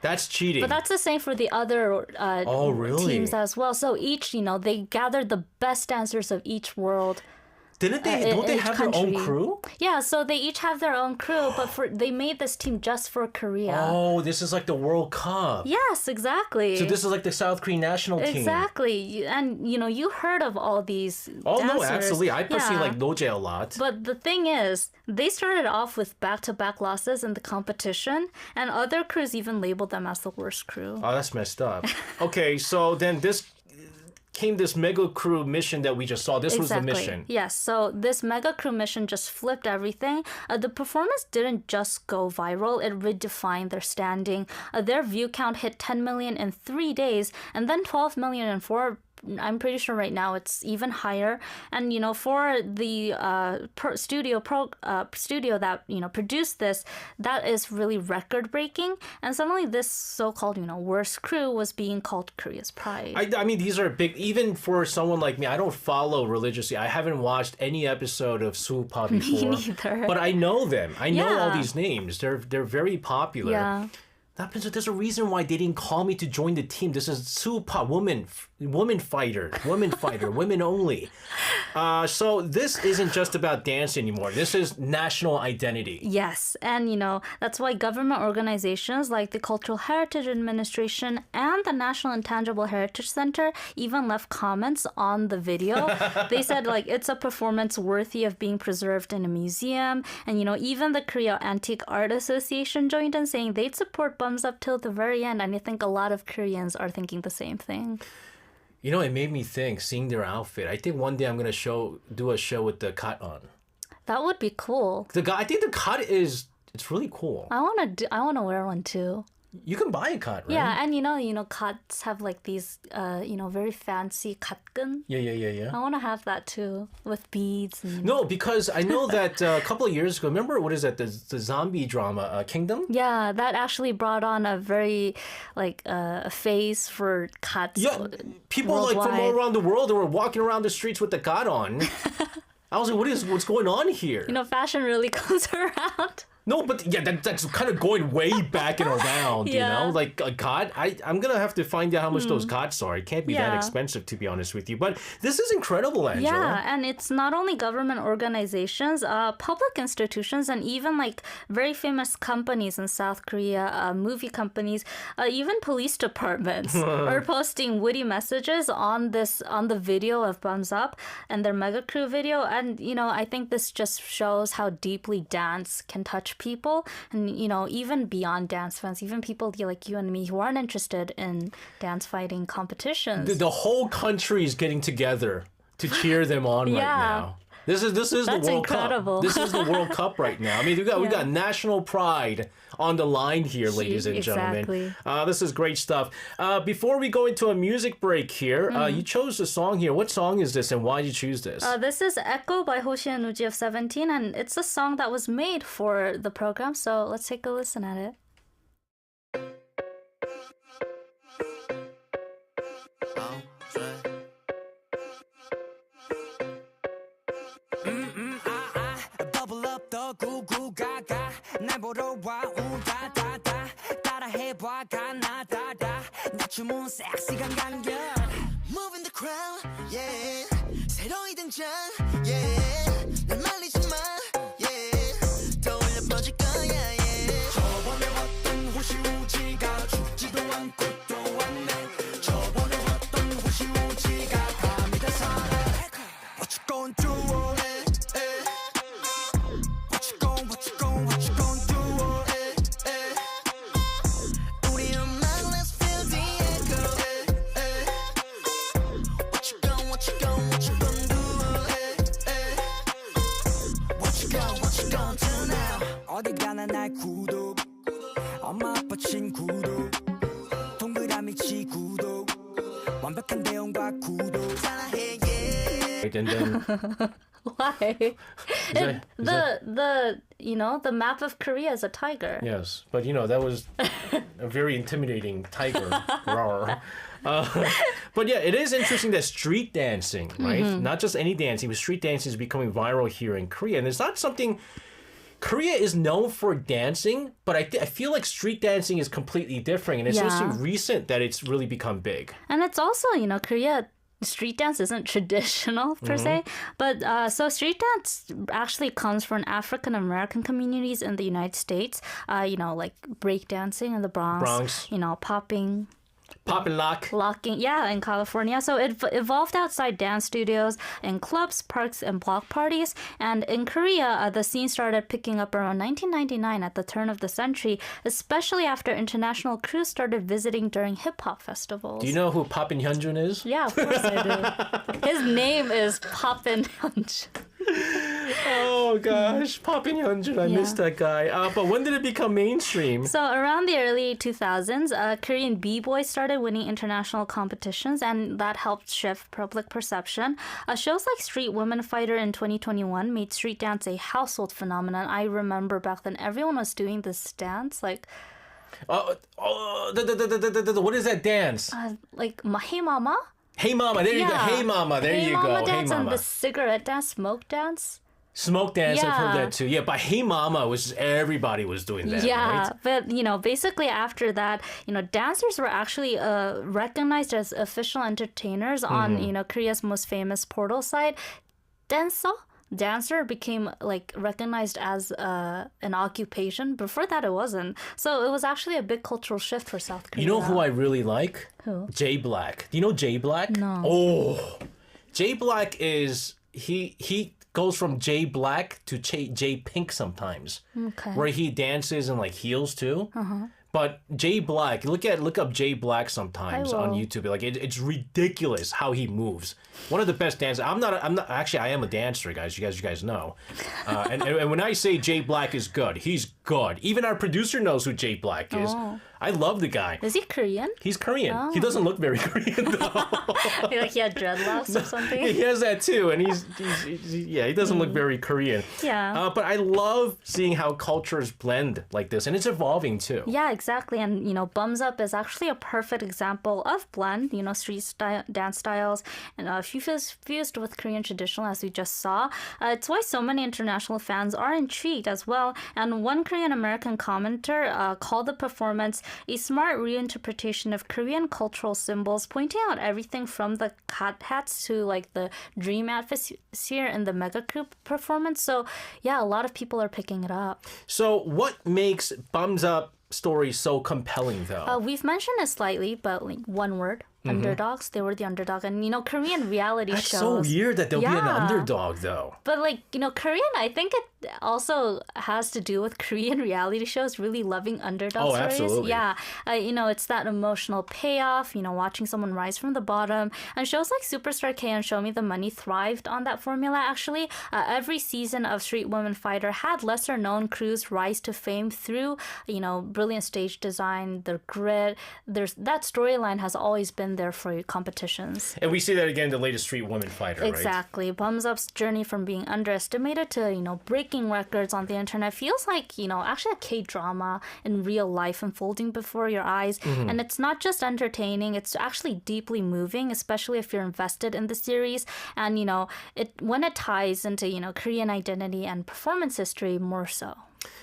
That's cheating. But that's the same for the other really? teams as well. So each, they gathered the best dancers of each world. Don't they each have their own country. crew? Yeah, so they each have their own crew, but they made this team just for Korea. Oh, this is like the World Cup. Yes, exactly. So this is like the South Korean national team. Exactly. And, you heard of all these Oh, dancers. no, absolutely. I personally Yeah. like Nojae a lot. But the thing is, they started off with back-to-back losses in the competition, and other crews even labeled them as the worst crew. Oh, that's messed up. Okay, so then this mega crew mission that we just saw. This was the mission. Yes, so this mega crew mission just flipped everything. The performance didn't just go viral, it redefined their standing. Their view count hit 10 million in 3 days, and then 12 million in 4 I'm pretty sure right now it's even higher. And for the studio that produced this, that is really record breaking. And suddenly this so-called worst crew was being called Korea's pride. I mean, these are big, even for someone like me. I don't follow religiously. I haven't watched any episode of Supa before. Me neither. But I know them. I know all Yeah. these names. They're very popular. Yeah. That means that there's a reason why they didn't call me to join the team. This is Supa, woman fighter, women only. So this isn't just about dance anymore. This is national identity. Yes, and that's why government organizations like the Cultural Heritage Administration and the National Intangible Heritage Center even left comments on the video. They said it's a performance worthy of being preserved in a museum, and even the Korea Antique Art Association joined in saying they'd support Bums Up till the very end, and I think a lot of Koreans are thinking the same thing. It made me think, seeing their outfit. I think one day I'm gonna do a show with the cut on. That would be cool. I think the cut it's really cool. I wanna wear one too. You can buy a cut, right? Yeah, and cuts have these very fancy katgun. Yeah. I want to have that too with beads. And, No, because I know that a couple of years ago, remember, what is that, the zombie drama, Kingdom? Yeah, that actually brought on a very a phase for cuts. Yeah, people from all worldwide. around the world that were walking around the streets with the cut on. I was like, what's going on here? Fashion really comes around. No, but yeah, that's kind of going way back and around, Yeah. Like a cot. I'm going to have to find out how much those cots are. It can't be that Yeah. expensive, to be honest with you. But this is incredible, Angela. Yeah, and it's not only government organizations, public institutions, and even very famous companies in South Korea, movie companies, even police departments are posting witty messages on the video of Bums Up and their mega crew video. And I think this just shows how deeply dance can touch people, and even beyond dance fans, even people like you and me who aren't interested in dance fighting competitions. The whole country is getting together to cheer them on right Yeah. now. This is the That's World incredible. Cup. This is the World Cup right now. I mean, we got national pride on the line here, ladies and Exactly. gentlemen. This is great stuff. Before we go into a music break here, you chose a song here. What song is this, and why did you choose this? This is Echo by Hoshi and Uji of 17, and it's a song that was made for the program, so let's take a listen at it. Bubble up 더 구구가가 날 보러 와 우다다다 따라해봐 가나다다 나 주문 섹시한 강경 Moving the crowd, yeah. 새로이 등장, yeah. 날 말리지 마, yeah. 떠올려 퍼질 거야, yeah. 저번에 왔던 호시우지가 죽지도 않고 또 왔네 저번에 왔던 호시우지가 감이 돼서 What you gon' do? What you gon' do? 우리 음악, let's feel the echo. What you gon' do? What you gon' do now? 어디 가나 날 구독 엄마 아빠 친구도 동그라미 치 구독 완벽한 대응과 구독 사랑해, yeah. And then Why? that- The map of Korea is a tiger. yes, but that was a very intimidating tiger. Roar. But yeah, it is interesting that street dancing, right? Not just any dancing, but street dancing is becoming viral here in Korea. And it's not something... Korea is known for dancing, but I feel like street dancing is completely different. And it's Yeah. just recent that it's really become big. And it's also, Korea, street dance isn't traditional per se, but so street dance actually comes from African American communities in the United States, like break dancing in the Bronx. Popping. Pop and lock. Locking, yeah, in California. So it evolved outside dance studios, in clubs, parks, and block parties. And in Korea, the scene started picking up around 1999 at the turn of the century, especially after international crews started visiting during hip-hop festivals. Do you know who Popin Hyunjun is? Yeah, of course I do. His name is Poppin Hyunjun. Oh gosh, Papin Hyunjin, I missed that guy. But when did it become mainstream? So around the early 2000s, Korean b-boys started winning international competitions, and that helped shift public perception. Shows like Street Women Fighter in 2021 made street dance a household phenomenon. I remember back then everyone was doing this dance, like What is that dance? Hey Mama? Hey Mama, there you go. Hey Mama, there Hey you Mama go. dance Hey and Mama. the cigarette dance, smoke dance. Smoke dance, I've heard Yeah. that too. Yeah, but Hey Mama was just everybody was doing that, Yeah, right? but basically after that, dancers were actually recognized as official entertainers on, Korea's most famous portal site. Dancer became like recognized as an occupation. Before that, it wasn't. So it was actually a big cultural shift for South Korea. You know who I really like? Who? Jay Black. Do you know Jay Black? No. Oh, Jay Black is he goes from Jay Black to Jay Pink sometimes, Okay. where he dances in like heels too. But Jay Black, look up Jay Black sometimes I on will. YouTube. Like it's ridiculous how he moves. One of the best dancers. I'm not actually. I am a dancer, guys. You guys know. And when I say Jay Black is good, he's good. Even our producer knows who Jay Black is. Oh. I love the guy. Is he Korean? He's Korean. He doesn't look very Korean though. Like he had dreadlocks or something? He has that too, and he's he doesn't look very Korean. Yeah. But I love seeing how cultures blend like this, and it's evolving too. Yeah, exactly. And, Bums Up is actually a perfect example of blend, dance styles, and fused with Korean traditional, as we just saw. It's why so many international fans are intrigued as well. And one Korean-American commenter called the performance a smart reinterpretation of Korean cultural symbols, pointing out everything from the cat hats to, like, the dream atmosphere in the mega group performance. So, yeah, a lot of people are picking it up. So what makes Bums Up story so compelling though? We've mentioned it slightly, but like one word. Underdogs. They were the underdog. And, Korean reality That's shows. so weird that there'll be an Yeah. underdog though. But, Korean, I think it also has to do with Korean reality shows really loving underdog Oh, stories. absolutely. Yeah. It's that emotional payoff, watching someone rise from the bottom. And shows like Superstar K and Show Me the Money thrived on that formula, actually. Every season of Street Women Fighter had lesser known crews rise to fame through, brilliant stage design, their grit. That storyline has always been there for competitions. And we see that again in the latest Street Woman Fighter, right? Exactly. Bums Up's journey from being underestimated to, breaking records on the internet feels like, actually a K-drama in real life unfolding before your eyes. And it's not just entertaining, it's actually deeply moving, especially if you're invested in the series. And, when it ties into, Korean identity and performance history more so.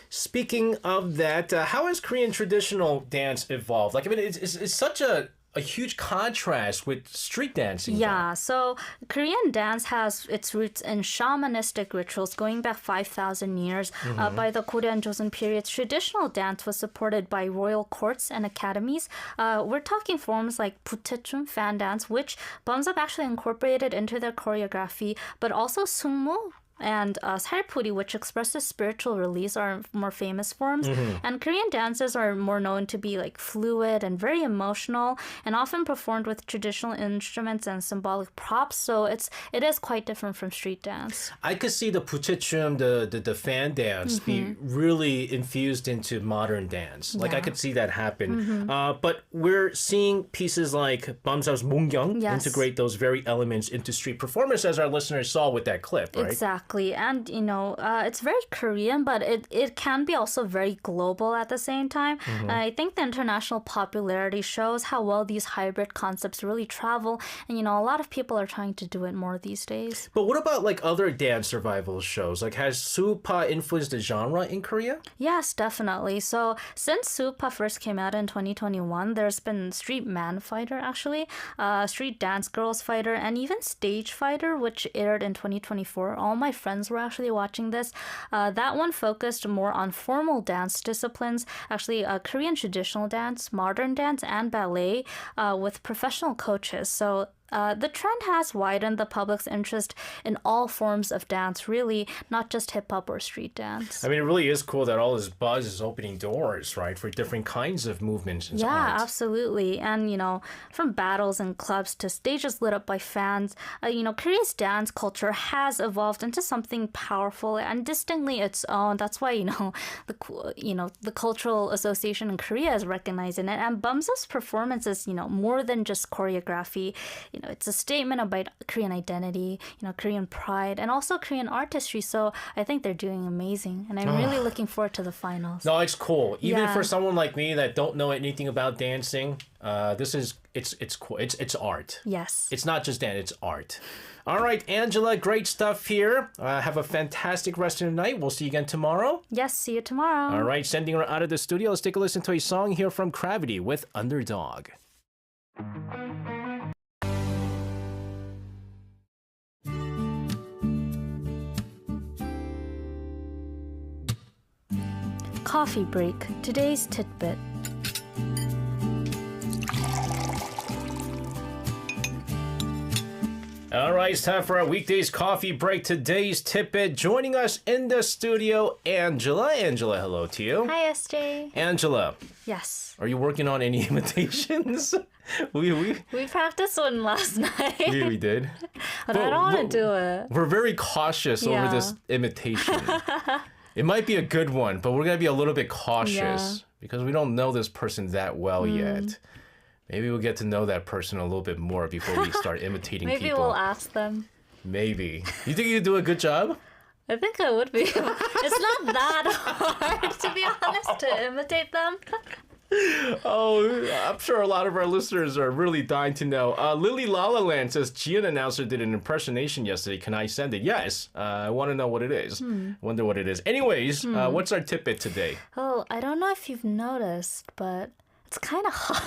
Speaking of that, how has Korean traditional dance evolved? Like, I mean, it's such a huge contrast with street dancing. Yeah, so Korean dance has its roots in shamanistic rituals going back 5,000 years. By the Korean Joseon period, traditional dance was supported by royal courts and academies. We're talking forms like Butechum, fan dance, which Bums Up actually incorporated into their choreography, but also Sungmu, and Salpuri, which expresses spiritual release, are more famous forms. And Korean dances are more known to be like fluid and very emotional, and often performed with traditional instruments and symbolic props. So it is quite different from street dance. I could see the Puchechum, the fan dance, be really infused into modern dance. Like I could see that happen. But we're seeing pieces like Bums Up's Mungyang Yes. integrate those very elements into street performance, as our listeners saw with that clip, right? Exactly. And, it's very Korean, but it can be also very global at the same time. I think the international popularity shows how well these hybrid concepts really travel. And, a lot of people are trying to do it more these days. But what about like other dance survival shows? Like has Supa influenced the genre in Korea? Yes, definitely. So since Supa first came out in 2021, there's been Street Man Fighter, actually, Street Dance Girls Fighter, and even Stage Fighter, which aired in 2024. All my friends were actually watching this. That one focused more on formal dance disciplines, actually Korean traditional dance, modern dance, and ballet with professional coaches. So the trend has widened the public's interest in all forms of dance, really, not just hip hop or street dance. I mean, it really is cool that all this buzz is opening doors, right, for different kinds of movements and Yeah, art. absolutely. And, from battles and clubs to stages lit up by fans, Korea's dance culture has evolved into something powerful and distinctly its own. That's why, the Cultural Association in Korea is recognizing it. And Bumse's performance is, more than just choreography. It's a statement about Korean identity, Korean pride, and also Korean artistry. So I think they're doing amazing. And I'm really looking forward to the finals. No, it's cool. Even Yeah. for someone like me that don't know anything about dancing, it's cool. It's art. Yes. It's not just dance, it's art. All right, Angela, great stuff here. Have a fantastic rest of the night. We'll see you again tomorrow. Yes, see you tomorrow. All right, sending her out of the studio. Let's take a listen to a song here from Gravity with Underdog. Coffee break. Today's tidbit. All right, it's time for our weekdays coffee break. Today's tidbit. Joining us in the studio, Angela. Angela, hello to you. Hi, SJ. Angela, Yes. are you working on any imitations? we practiced one last night. we did. But I don't want to do it. We're very cautious over Yeah. this imitation. It might be a good one, but we're going to be a little bit cautious Yeah. because we don't know this person that well yet. Maybe we'll get to know that person a little bit more before we start imitating Maybe people. we'll ask them. Maybe. You think you do a good job? I think I would be. It's not that hard, to be honest, to imitate them. Oh, I'm sure a lot of our listeners are really dying to know. Lily Lala Land says, Gian announcer did an impersonation yesterday. Can I send it? Yes. I want to know what it is. Wonder what it is. Anyways, what's our tidbit today? Oh, I don't know if you've noticed, but it's kind of hot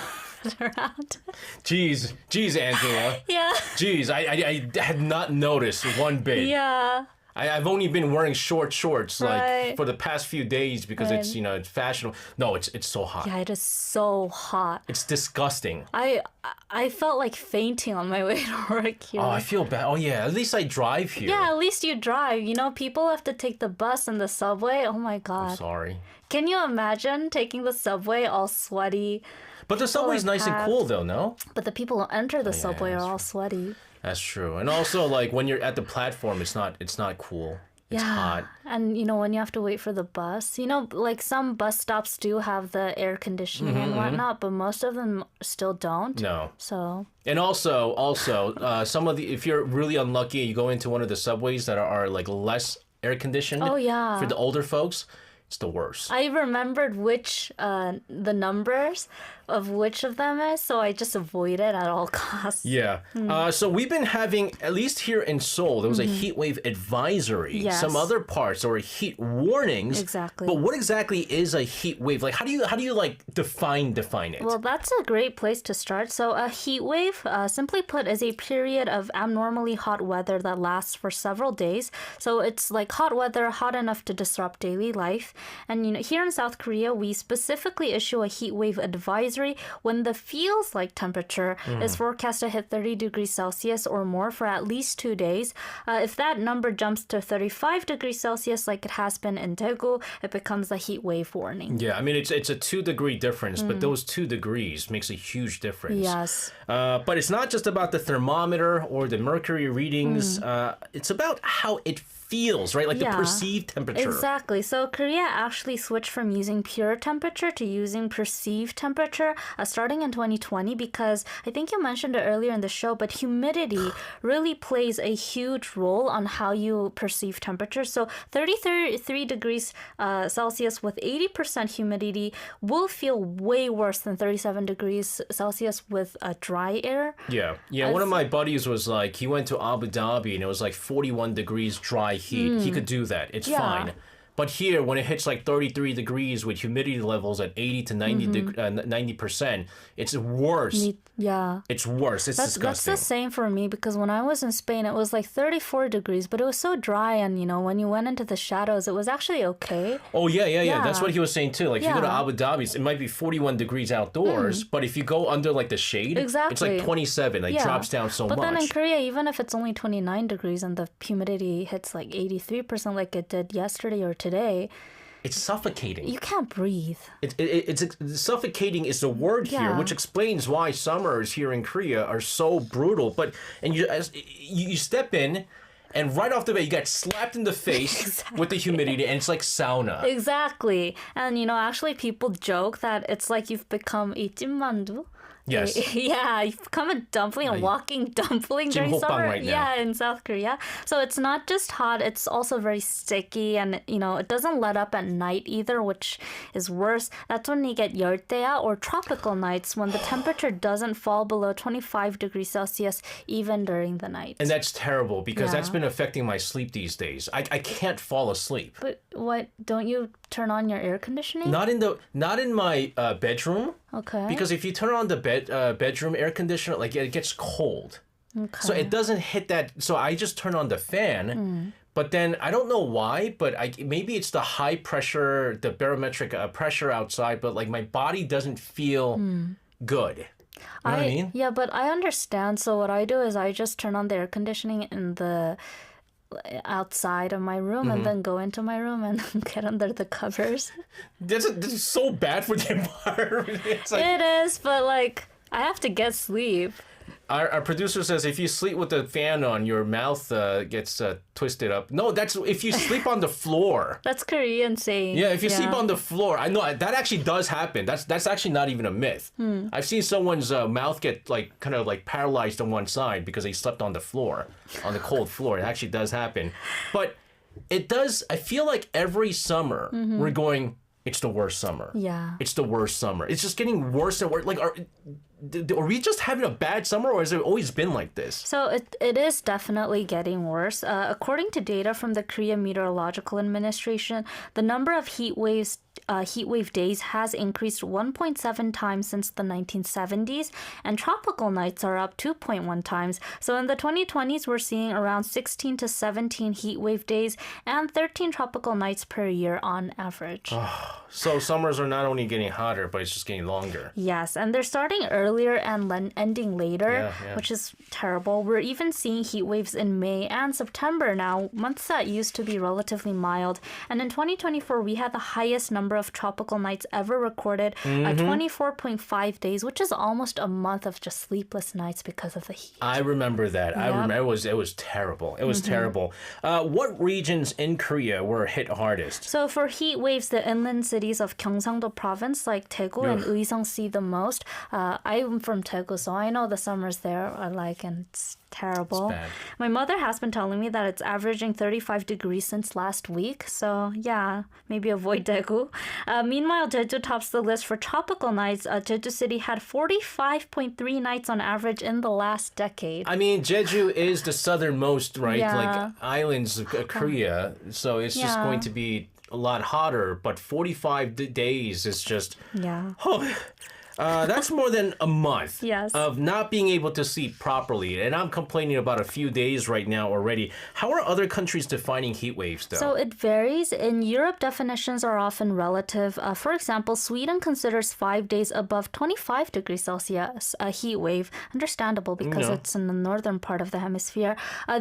around. Jeez, Angela. Yeah. Jeez, I had not noticed one bit. Yeah. I've only been wearing shorts like Right. for the past few days because it's it's fashionable. No, it's so hot. Yeah, it is so hot. It's disgusting. I felt like fainting on my way to work here. Oh, I feel bad. Oh yeah, at least I drive here. Yeah, at least you drive. People have to take the bus and the subway. Oh my I'm God. sorry. Can you imagine taking the subway all sweaty? But the subway's nice and packed. cool though, no? But the people who enter the subway are that's all sweaty. That's true. And also like when you're at the platform, it's not cool. It's hot. And when you have to wait for the bus, like some bus stops do have the air conditioning and whatnot, but most of them still don't. No. So And also, some of the if you're really unlucky, you go into one of the subways that are like less air conditioned. Oh, yeah. For the older folks, it's the worst. I remembered which the numbers of which of them is, so I just avoid it at all costs. Yeah. So we've been having, at least here in Seoul, there was a heat wave advisory. Yes. Some other parts there were heat warnings. Exactly. But what exactly is a heat wave? Like, how do you like define it? Well, that's a great place to start. So a heat wave, simply put, is a period of abnormally hot weather that lasts for several days. So it's like hot weather, hot enough to disrupt daily life. And here in South Korea, we specifically issue a heat wave advisory when the feels like temperature is forecast to hit 30 degrees Celsius or more for at least 2 days. If that number jumps to 35 degrees Celsius, like it has been in Daegu, it becomes a heat wave warning. Yeah, I mean, it's a 2-degree difference, but those 2 degrees makes a huge difference. Yes. But it's not just about the thermometer or the mercury readings. It's about how it feels, right? Like the Yeah. perceived temperature. Exactly. So Korea actually switched from using pure temperature to using perceived temperature starting in 2020 because I think you mentioned it earlier in the show, but humidity really plays a huge role on how you perceive temperature. So 33 degrees Celsius with 80% humidity will feel way worse than 37 degrees Celsius with dry air. Yeah. One of my buddies was like, he went to Abu Dhabi and it was like 41 degrees dry heat. He could do that. It's Yeah. fine. But here, when it hits like 33 degrees with humidity levels at 80 to 90%, it's worse. Yeah. It's worse. It's That's disgusting. the same for me because when I was in Spain, it was like 34 degrees, but it was so dry. And, when you went into the shadows, it was actually okay. Oh, yeah. That's Yeah. what he was saying too. Like, if you go to Yeah. Abu Dhabi, it might be 41 degrees outdoors, but if you go under like the shade, it's Exactly. like 27. Like, drops down so But much. then in Korea, even if it's only 29 degrees and the humidity hits like 83% like it did yesterday or today, It's suffocating. you can't breathe. It's suffocating is the word here, Yeah. which explains why summers here in Korea are so brutal. And you step in, and right off the bat you get slapped in the face with the humidity, and it's like sauna. Exactly. And actually people joke that it's like you've become a 찜만두. Yes. Yeah, you've become a dumpling, a walking dumpling during Hoppang summer. right now. Yeah, in South Korea. So it's not just hot, it's also very sticky and, it doesn't let up at night either, which is worse. That's when you get 열대야 or tropical nights when the temperature doesn't fall below 25 degrees Celsius even during the night. And that's terrible because that's Yeah. been affecting my sleep these days. I can't fall asleep. But what, don't you turn on your air conditioning? Not in my bedroom. Okay. Because if you turn on the bedroom air conditioner, like it gets cold. Okay. So it doesn't hit that. So I just turn on the fan. But then I don't know why, but maybe it's the high pressure, the barometric pressure outside. But like my body doesn't feel good. You know what I mean? Yeah, but I understand. So what I do is I just turn on the air conditioning in the outside of my room and then go into my room and get under the covers. This is so bad for the environment. It's like, It is, but like I have to get sleep. our producer says if you sleep with the fan on, your mouth gets twisted up. No, that's if you sleep on the floor. That's Korean saying. Yeah, if you sleep on the floor, I know that actually does happen. That's actually not even a myth. I've seen someone's mouth get like kind of like paralyzed on one side because they slept on the floor, on the cold floor. It actually does happen, but it does. I feel like every summer we're going. It's the worst summer. Yeah. It's the worst summer. It's just getting worse and worse. Like, are we just having a bad summer, or has it always been like this? So it is definitely getting worse. According to data from the Korea Meteorological Administration, the number of heat wave days has increased 1.7 times since the 1970s, and tropical nights are up 2.1 times. So in the 2020s, we're seeing around 16 to 17 heat wave days and 13 tropical nights per year on average. So summers are not only getting hotter, but it's just getting longer. Yes, and they're starting earlier and ending later, Yeah. which is terrible. We're even seeing heat waves in May and September now, months that used to be relatively mild. And in 2024, we had the highest number of tropical nights ever recorded, 24.5 days, which is almost a month of just sleepless nights because of the heat. I remember that. I Yep. remember it was terrible. It was terrible. What regions in Korea were hit hardest? So for heat waves, the inland cities of Gyeongsangdo province like Daegu and Uiseong see the most. I'm from Daegu, so I know the summers there are like, and it's terrible. bad. My mother has been telling me that it's averaging 35 degrees since last week. So yeah, maybe avoid Daegu. Meanwhile, Jeju tops the list for tropical nights. Jeju City had 45.3 nights on average in the last decade. I mean, Jeju is the southernmost, right? Yeah. Like islands of Korea, so it's just Yeah. going to be a lot hotter. But 45 days is just Yeah. that's more than a month Yes. of not being able to sleep properly. And I'm complaining about a few days right now already. How are other countries defining heat waves, though? So it varies. In Europe, definitions are often relative. For example, Sweden considers 5 days above 25 degrees Celsius a heat wave. Understandable because Yeah. it's in the northern part of the hemisphere.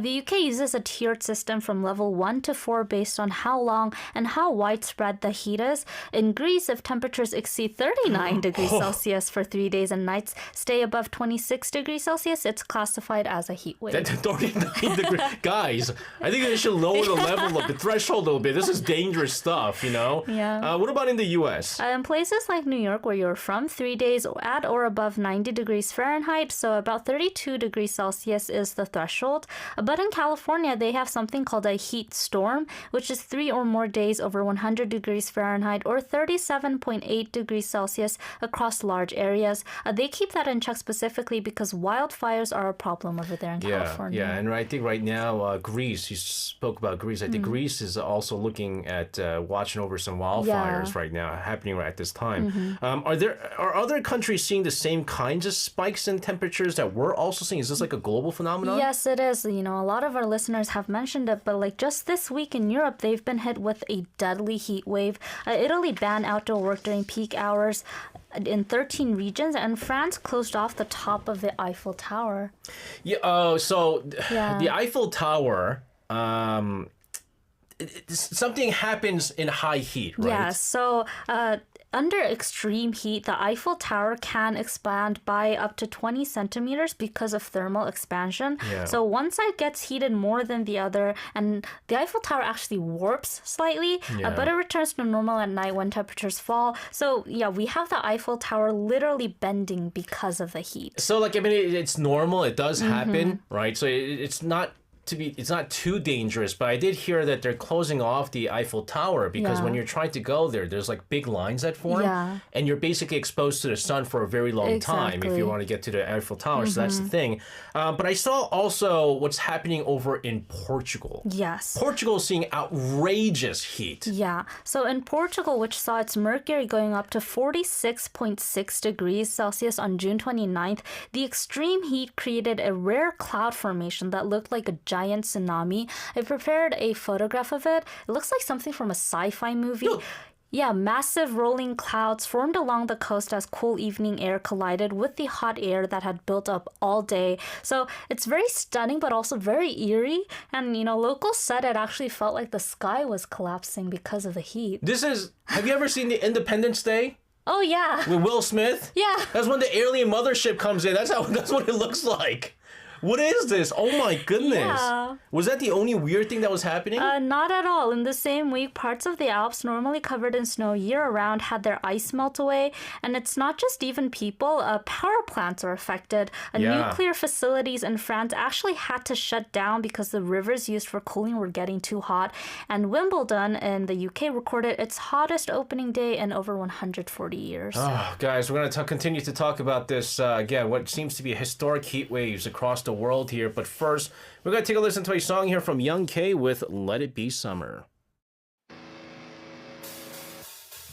The UK uses a tiered system from level 1 to 4 based on how long and how widespread the heat is. In Greece, if temperatures exceed 39 degrees Celsius for 3 days and nights, stay above 26 degrees Celsius, it's classified as a heat wave. That's 39 degrees. Guys, I think they should lower the level of the threshold a little bit. This is dangerous stuff, you know? Yeah. What about in the U.S.? In places like New York, where you're from, 3 days at or above 90 degrees Fahrenheit, so about 32 degrees Celsius is the threshold. But in California, they have something called a heat storm, which is 3 or more days over 100 degrees Fahrenheit or 37.8 degrees Celsius across large areas. They keep that in check specifically because wildfires are a problem over there in California. Yeah, and I think right now Greece, you spoke about Greece. I think Greece is also looking at watching over some wildfires right now happening right at this time. Are other countries seeing the same kinds of spikes in temperatures that we're also seeing? Is this like a global phenomenon? Yes, it is. You know, a lot of our listeners have mentioned it, but like just this week in Europe, they've been hit with a deadly heat wave. Italy banned outdoor work during peak hours in 13 regions, and France closed off the top of the Eiffel Tower. Yeah. The Eiffel Tower. Something happens in high heat, right? Yeah. So. Under extreme heat, the Eiffel Tower can expand by up to 20 centimeters because of thermal expansion. Yeah. So one side gets heated more than the other, and the Eiffel Tower actually warps slightly, but it returns to normal at night when temperatures fall. So yeah, we have the Eiffel Tower literally bending because of the heat. So like, I mean, it's normal. It does happen, right? So it's not too dangerous, but I did hear that they're closing off the Eiffel Tower because when you're trying to go there, there's like big lines that form, and you're basically exposed to the sun for a very long time if you want to get to the Eiffel Tower. So that's the thing. But I saw also what's happening over in Portugal. Yes. Portugal is seeing outrageous heat. Yeah. So in Portugal, which saw its mercury going up to 46.6 degrees Celsius on June 29th, the extreme heat created a rare cloud formation that looked like a giant tsunami. I prepared a photograph of it. It looks like something from a sci-fi movie. Yeah, massive rolling clouds formed along the coast as cool evening air collided with the hot air that had built up all day. So it's very stunning, but also very eerie. And, you know, locals said it actually felt like the sky was collapsing because of the heat. Have you ever seen the Independence Day? Oh, yeah. With Will Smith? Yeah. That's when the alien mothership comes in. That's what it looks like. What is this? Oh my goodness. Yeah. Was that the only weird thing that was happening? Not at all. In the same week, parts of the Alps normally covered in snow year-round had their ice melt away. And it's not just even people. Power plants are affected. Nuclear facilities in France actually had to shut down because the rivers used for cooling were getting too hot. And Wimbledon in the UK recorded its hottest opening day in over 140 years. Oh, guys, we're going to continue to talk about this, again, what seems to be historic heat waves across the world here. But first, we're going to take a listen to a song here from Young K with Let It Be Summer.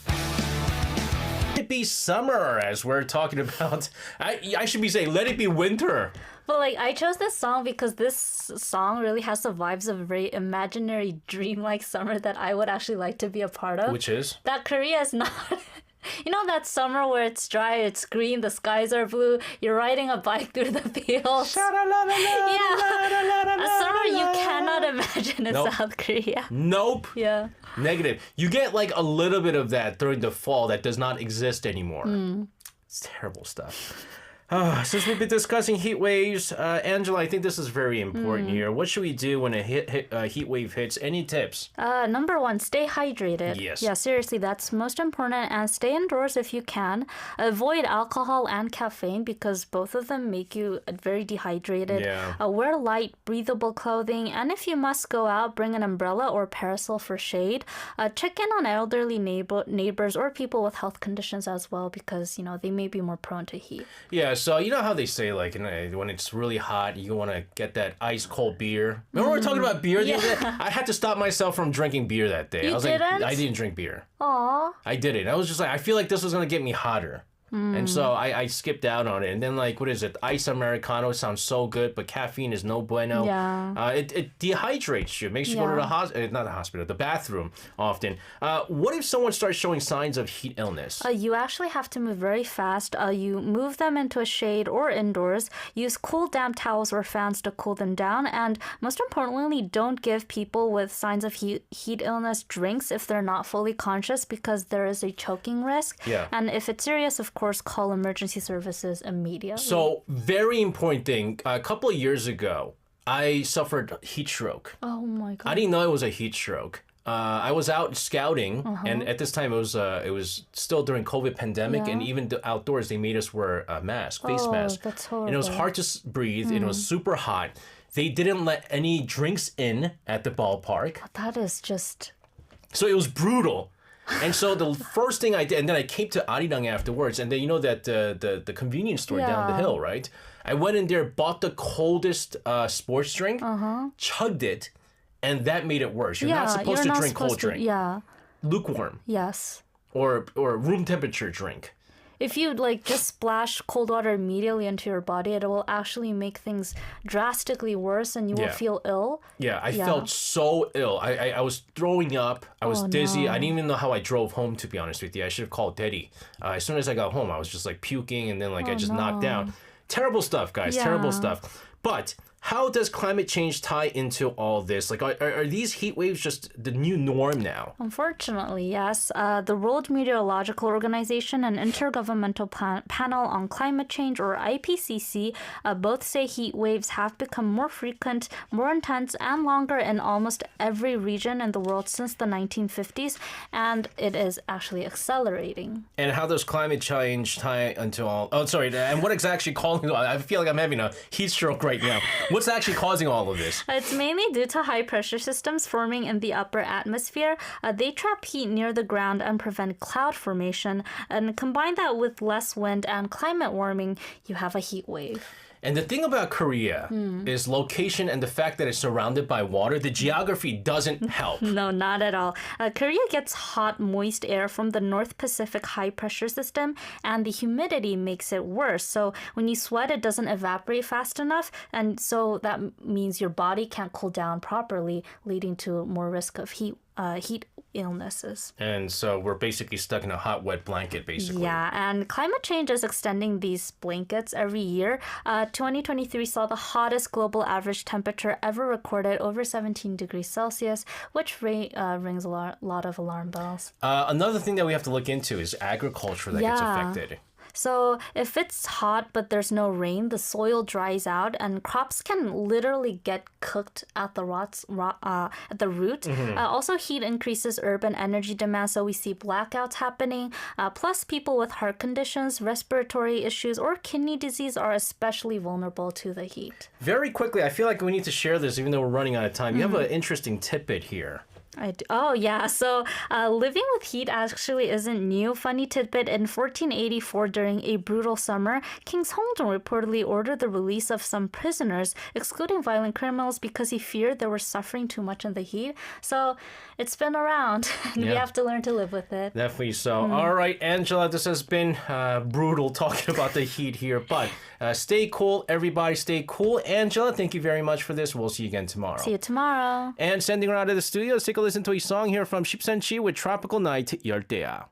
Let It Be Summer, as we're talking about, I should be saying Let It Be Winter. But like, I chose this song because this song really has the vibes of a very imaginary, dreamlike summer that I would actually like to be a part of. Which is? That Korea is not... You know that summer where it's dry, it's green, the skies are blue, you're riding a bike through the fields. Yeah. A summer you cannot imagine in South Korea. Nope. Yeah. Negative. You get like a little bit of that during the fall that does not exist anymore. It's terrible stuff. Since we've been discussing heat waves, Angela, I think this is very important here. What should we do when a heat wave hits? Any tips? Number one, stay hydrated. Yes. Yeah, seriously, that's most important. And stay indoors if you can. Avoid alcohol and caffeine because both of them make you very dehydrated. Yeah. Wear light, breathable clothing. And if you must go out, bring an umbrella or parasol for shade. Check in on elderly neighbors or people with health conditions as well because, you know, they may be more prone to heat. Yeah, so you know how they say, like, when it's really hot, you want to get that ice cold beer. Remember we were talking about beer the other day? I had to stop myself from drinking beer that day. You I was didn't? like, I didn't drink beer. Aw. I didn't. I was just like, I feel like this was going to get me hotter. And so I skipped out on it. And then, like, what is it? Ice Americano sounds so good, but caffeine is no bueno. Yeah. It dehydrates you. It makes you go to the bathroom often. What if someone starts showing signs of heat illness? You actually have to move very fast. You move them into a shade or indoors. Use cool, damp towels or fans to cool them down. And most importantly, don't give people with signs of heat illness drinks if they're not fully conscious because there is a choking risk. Yeah. And if it's serious, of course, call emergency services immediately. So, very important thing. A couple of years ago, I suffered heat stroke. Oh my God. I didn't know it was a heat stroke. I was out scouting, and at this time it was still during COVID pandemic, and even outdoors they made us wear a mask, face mask. That's horrible. And it was hard to breathe, and it was super hot. They didn't let any drinks in at the ballpark. That is just... So it was brutal. And so the first thing I did, and then I came to Arirang afterwards, and then you know that the convenience store down the hill, right? I went in there, bought the coldest sports drink, chugged it, and that made it worse. You're not supposed to drink cold drink. Yeah. Lukewarm. Yes. Or room temperature drink. If you like just splash cold water immediately into your body, it will actually make things drastically worse and you will feel ill. Yeah, I felt so ill. I was throwing up. I was dizzy. I didn't even know how I drove home, to be honest with you. I should have called Daddy. As soon as I got home, I was just like puking and then like I just knocked down. Terrible stuff, guys. Terrible stuff. But how does climate change tie into all this? Like, are these heat waves just the new norm now? Unfortunately, yes. The World Meteorological Organization and Intergovernmental Panel on Climate Change, or IPCC, both say heat waves have become more frequent, more intense, and longer in almost every region in the world since the 1950s, and it is actually accelerating. And how does climate change tie into all... Oh, sorry. And what is actually causing... I feel like I'm having a heat stroke right now. What's actually causing all of this? It's mainly due to high pressure systems forming in the upper atmosphere. They trap heat near the ground and prevent cloud formation. And combine that with less wind and climate warming, you have a heat wave. And the thing about Korea is location and the fact that it's surrounded by water. The geography doesn't help. No, not at all. Korea gets hot, moist air from the North Pacific high pressure system, and the humidity makes it worse. So when you sweat, it doesn't evaporate fast enough, and so that means your body can't cool down properly, leading to more risk of heat illnesses. And so we're basically stuck in a hot, wet blanket, basically. Yeah, and climate change is extending these blankets every year. 2023 saw the hottest global average temperature ever recorded, over 17 degrees Celsius, which rings a lot of alarm bells. Another thing that we have to look into is agriculture that gets affected. So if it's hot but there's no rain, the soil dries out and crops can literally get cooked at the at the root. Also, heat increases urban energy demand, so we see blackouts happening. Plus, people with heart conditions, respiratory issues, or kidney disease are especially vulnerable to the heat. Very quickly, I feel like we need to share this even though we're running out of time. You have an interesting tidbit here. I do. Oh, yeah. So living with heat actually isn't new. Funny tidbit, in 1484, during a brutal summer, King Seongdong reportedly ordered the release of some prisoners, excluding violent criminals, because he feared they were suffering too much in the heat. So it's been around, and we have to learn to live with it. Definitely so. All right, Angela, this has been brutal talking about the heat here, but stay cool. Everybody stay cool. Angela, thank you very much for this. We'll see you again tomorrow. See you tomorrow. And sending her out of the studio, let's take a listen to a song here from Shipsenchi with Tropical Night, 열대야.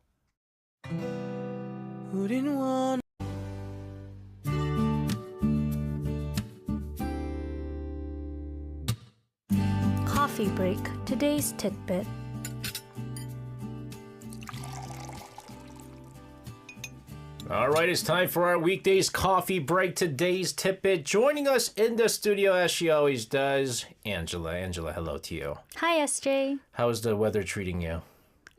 Coffee break. Today's tidbit. All right, it's time for our weekdays coffee break. Today's tidbit. Joining us in the studio, as she always does, Angela. Angela, hello to you. Hi, SJ. How's the weather treating you?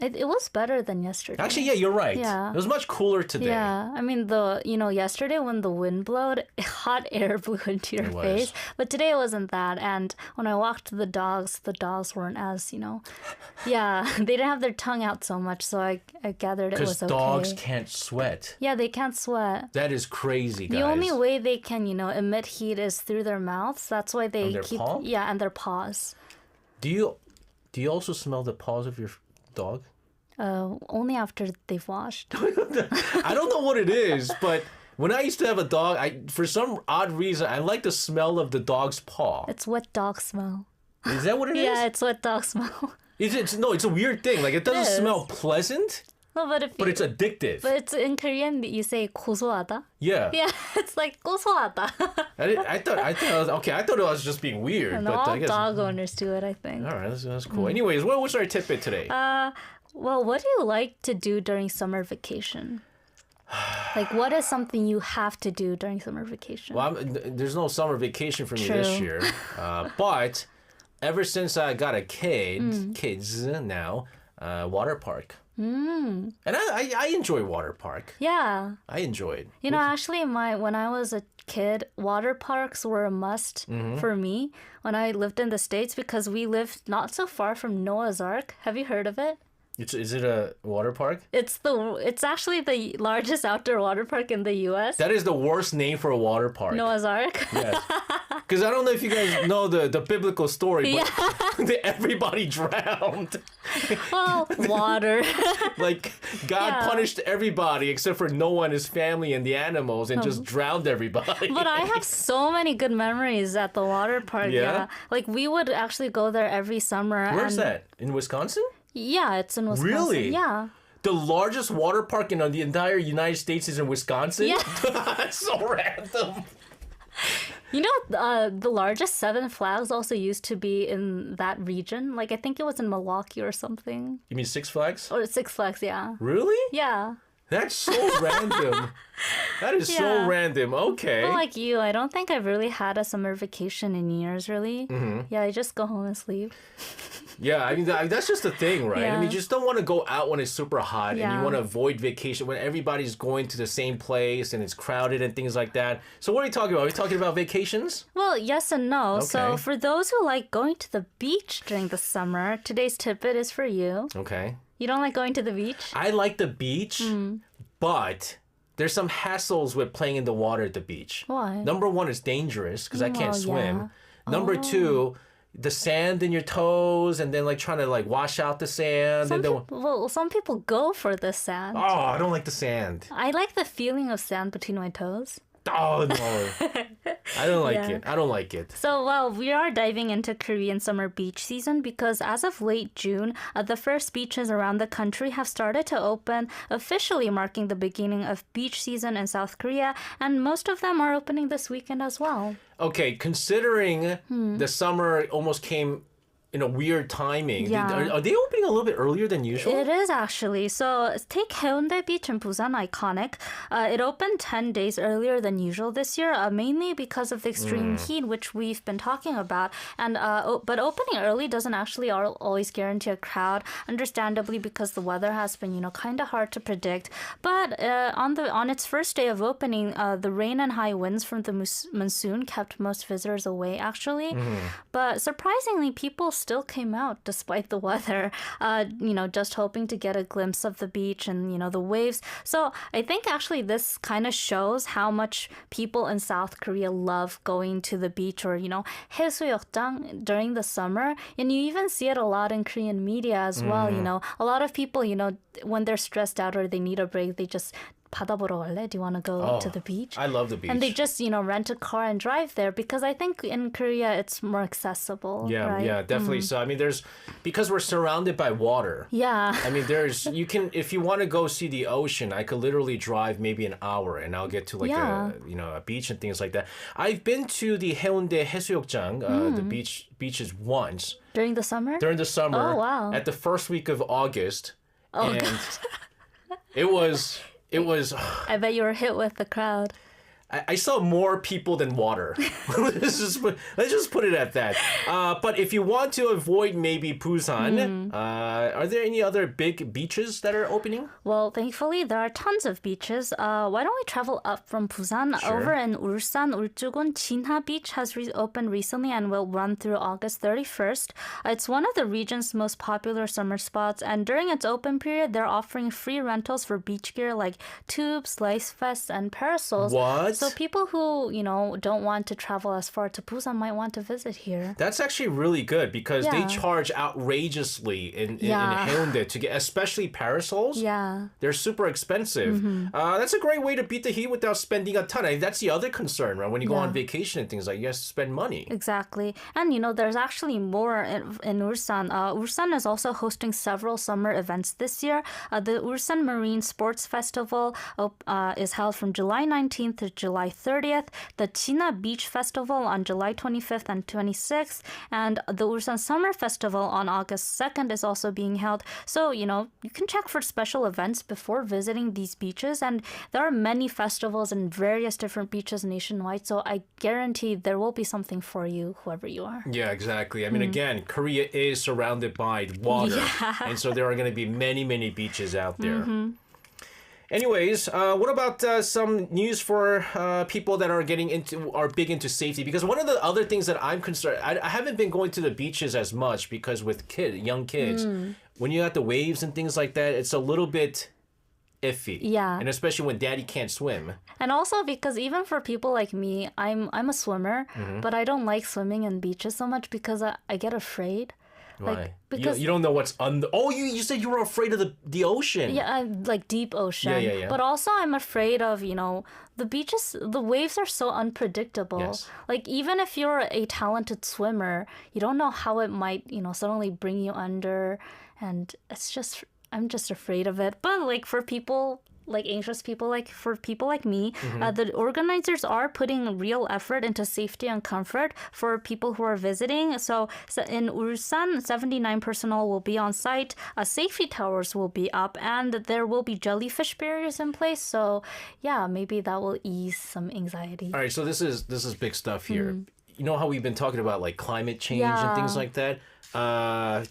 It was better than yesterday. Actually, yeah, you're right. Yeah. It was much cooler today. Yeah, I mean, yesterday when the wind blowed, hot air blew into your face. But today it wasn't that. And when I walked the dogs weren't as, yeah, they didn't have their tongue out so much. So I gathered it was okay. Because dogs can't sweat. Yeah, they can't sweat. That is crazy, guys. The only way they can, emit heat is through their mouths. That's why they their keep... paw? Yeah, and their paws. Do you also smell the paws of your dog? Only after they've washed. I don't know what it is, but when I used to have a dog, for some odd reason, I like the smell of the dog's paw. It's wet dog smell. Is that what it is? Yeah, it's wet dog smell. Is it? No, it's a weird thing. Like, it doesn't smell pleasant, No, but it's addictive. But it's in Korean you say 고소하다. Yeah. Yeah, it's like 고소하다. I thought it was just being weird. And but all I guess... dog owners do it, I think. All right, that's cool. Anyways, what was our tidbit today? Well, what do you like to do during summer vacation? Like, what is something you have to do during summer vacation? Well, there's no summer vacation for me True. this year. But ever since I got a kids now, water park. And I enjoy water park. Yeah. I enjoy it. Actually, when I was a kid, water parks were a must for me when I lived in the States, because we lived not so far from Noah's Ark. Have you heard of it? Is it a water park? It's actually the largest outdoor water park in the U.S. That is the worst name for a water park. Noah's Ark. Yes. Because I don't know if you guys know the biblical story, but everybody drowned. Well, water. Like, God punished everybody except for Noah and his family and the animals and just drowned everybody. But I have so many good memories at the water park. Yeah? Like, we would actually go there every summer. Where's that? In Wisconsin? Yeah, it's in Wisconsin. Really? Yeah. The largest water park in the entire United States is in Wisconsin? Yeah. That's so random. You know, the largest Seven Flags also used to be in that region. Like, I think it was in Milwaukee or something. You mean Six Flags? Or Six Flags, yeah. Really? Yeah. That's so random. That is so Yeah. random. Okay. But like you, I don't think I've really had a summer vacation in years, really. Mm-hmm. Yeah, I just go home and sleep. Yeah, I mean, that's just the thing, right? I mean, Yeah. you just don't want to go out when it's super hot and you Yeah. want to avoid vacation when everybody's going to the same place and it's crowded and things like that. So what are we talking about? Are we talking about vacations? Well, yes and no. So Okay. for those who like going to the beach during the summer, today's tidbit is for you. Okay. You don't like going to the beach? I like the beach, Hmm. but there's some hassles with playing in the water at the beach. Why? Number one, it's dangerous because I can't Well, swim. yeah. Number two, the sand in your toes and then like trying to like wash out the sand. Some people go for the sand. Oh, I don't like the sand. I like the feeling of sand between my toes. Oh no. I don't like Yeah. it. I don't like it. So, well, we are diving into Korean summer beach season because as of late June, the first beaches around the country have started to open, officially marking the beginning of beach season in South Korea, and most of them are opening this weekend as well. Okay, considering Hmm. the summer almost came in a weird timing, Yeah. are they opening a little bit earlier than usual? It is actually. So take Haeundae Beach in Busan, iconic. It opened 10 days earlier than usual this year, mainly because of the extreme heat, which we've been talking about. And but opening early doesn't actually always guarantee a crowd, understandably because the weather has been, kind of hard to predict. But on its first day of opening, the rain and high winds from the monsoon kept most visitors away, actually. But surprisingly, people still came out despite the weather, just hoping to get a glimpse of the beach and, the waves. So I think actually this kind of shows how much people in South Korea love going to the beach or, 해수욕장 during the summer. And you even see it a lot in Korean media as well. A lot of people, when they're stressed out or they need a break, they just 바다 보러 갈래? Do you want to go to the beach? I love the beach. And they just, rent a car and drive there because I think in Korea it's more accessible. Yeah, right? yeah, definitely. So I mean, because we're surrounded by water. Yeah. I mean, if you want to go see the ocean, I could literally drive maybe an hour and I'll get to like a beach and things like that. I've been to the Haeundae 해수욕장, the beaches once. During the summer? During the summer. Oh, wow. At the first week of August. Oh, and it was I bet you were hit with the crowd. I saw more people than water. let's just put it at that. But if you want to avoid maybe Busan, are there any other big beaches that are opening? Well, thankfully, there are tons of beaches. Why don't we travel up from Busan? Sure. Over in Ulsan, Uljugun, Jinha Beach has opened recently and will run through August 31st. It's one of the region's most popular summer spots, and during its open period, they're offering free rentals for beach gear like tubes, life vests, and parasols. What? So people who, don't want to travel as far to Busan might want to visit here. That's actually really good because they Yeah. charge outrageously in Yeah. Haeundae to get, especially parasols. Yeah. They're super expensive. That's a great way to beat the heat without spending a ton. That's the other concern, right? When you go on vacation and things like you have to spend money. Exactly. And, there's actually more in Ulsan. Ulsan is also hosting several summer events this year. The Ulsan Marine Sports Festival is held from July 19th to July 30th. The Jinha Beach Festival on July 25th and 26th. And the Ulsan Summer Festival on August 2nd is also being held. So, you can check for special events before visiting these beaches. And there are many festivals in various different beaches nationwide. So I guarantee there will be something for you, whoever you are. Yeah, exactly. I mean, again, Korea is surrounded by water. And so there are going to be many, many beaches out there. Anyways, what about some news for people that are big into safety? Because one of the other things that I'm concerned, I haven't been going to the beaches as much because with young kids, when you got the waves and things like that, it's a little bit iffy. Yeah. And especially when daddy can't swim. And also because even for people like me, I'm a swimmer, but I don't like swimming in beaches so much because I get afraid. Why? Like, because you don't know what's under. Oh, you said you were afraid of the ocean. yeah, like deep ocean. Yeah. But also I'm afraid of, the beaches, the waves are so unpredictable. Yes. Like even if you're a talented swimmer, you don't know how it might, suddenly bring you under, and I'm just afraid of it. But like for people like anxious people, like for people like me, the organizers are putting real effort into safety and comfort for people who are visiting. So in Ulsan, 79 personnel will be on site, safety towers will be up, and there will be jellyfish barriers in place. So yeah, maybe that will ease some anxiety. All right, so this is big stuff here. You know how we've been talking about like climate change and things like that?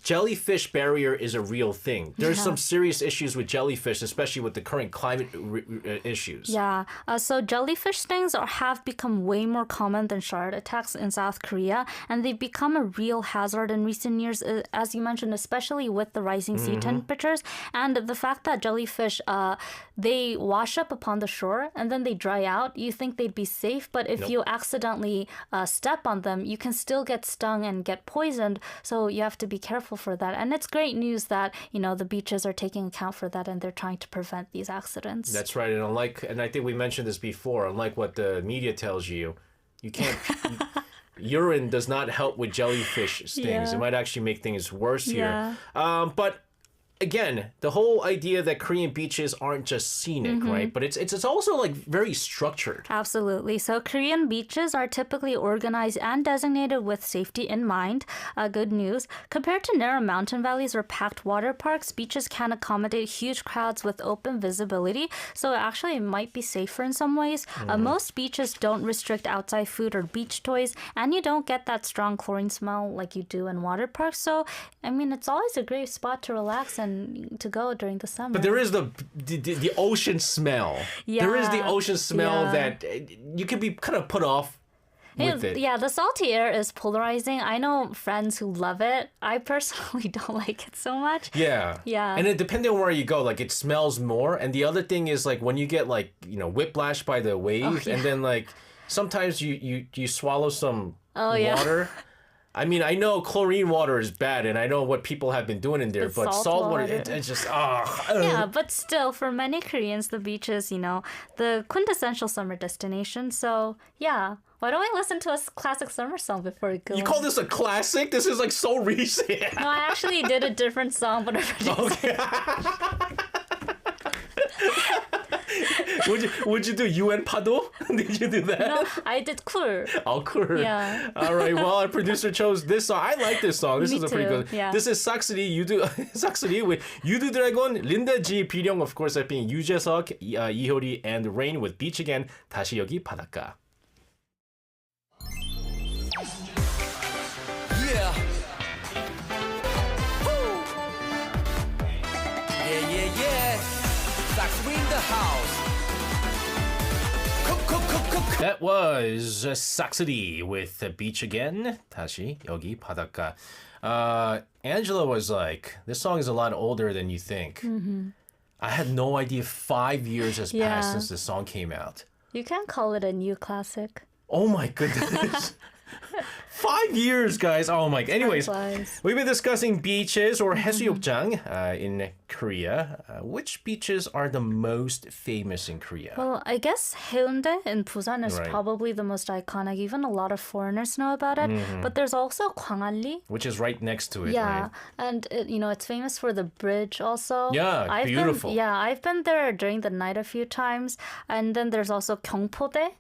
Jellyfish barrier is a real thing. There's some serious issues with jellyfish, especially with the current climate issues. Yeah, so jellyfish stings have become way more common than shark attacks in South Korea, and they've become a real hazard in recent years, as you mentioned, especially with the rising sea temperatures and the fact that jellyfish, they wash up upon the shore and then they dry out. You think they'd be safe, but if you accidentally step on them, you can still get stung and get poisoned. So you have to be careful for that. And it's great news that, the beaches are taking account for that and they're trying to prevent these accidents. That's right. And I think we mentioned this before, unlike what the media tells you, you can't... urine does not help with jellyfish stings. Yeah. It might actually make things worse here. Yeah. But again, the whole idea that Korean beaches aren't just scenic, right? But it's also like very structured. Absolutely. So Korean beaches are typically organized and designated with safety in mind. Good news. Compared to narrow mountain valleys or packed water parks, beaches can accommodate huge crowds with open visibility. So actually it might be safer in some ways. Most beaches don't restrict outside food or beach toys, and you don't get that strong chlorine smell like you do in water parks. So, it's always a great spot to relax and to go during the summer. But there is the ocean smell. There is the ocean smell that you can be kind of put off with it. Yeah, the salty air is polarizing. I know friends who love it. I personally don't like it so much. Yeah. Yeah. And it depending on where you go, like it smells more. And the other thing is like when you get like, whiplash by the wave and then like sometimes you swallow some water. I know chlorine water is bad, and I know what people have been doing in there, but salt water, it's just, Yeah, but still, for many Koreans, the beach is, the quintessential summer destination. So, yeah. Why don't we listen to a classic summer song before we go? You call this a classic? This is like so recent. No, I actually did a different song, but Would you do UN Pado? Did you do that? No, I did Cool. Oh, cool. Yeah. All right. Well, our producer chose this song. I like this song. This Me is a pretty too, good. yeah. This is Saxony. Saxony with Yudu Dragon, Linda G, Biryong, of course, that being 유재석, 이효리, and Rain with Beach Again. 다시 여기 바닷가. Yeah. Woo. Yeah. Sax in the house. Cook. That was Saxony with Beach Again. 다시 여기 바닷가. Angela was like, this song is a lot older than you think. I had no idea 5 years has passed since this song came out. You can call it a new classic. Oh my goodness. 5 years, guys. Oh my. Anyways, we've been discussing beaches or 해수욕장 in Korea. Which beaches are the most famous in Korea? Well, I guess Haeundae in Busan is probably the most iconic. Even a lot of foreigners know about it. But there's also Gwangalli. Which is right next to it, Yeah, right? and it's famous for the bridge also. Yeah, beautiful. I've been there during the night a few times. And then there's also Gyeongpodae.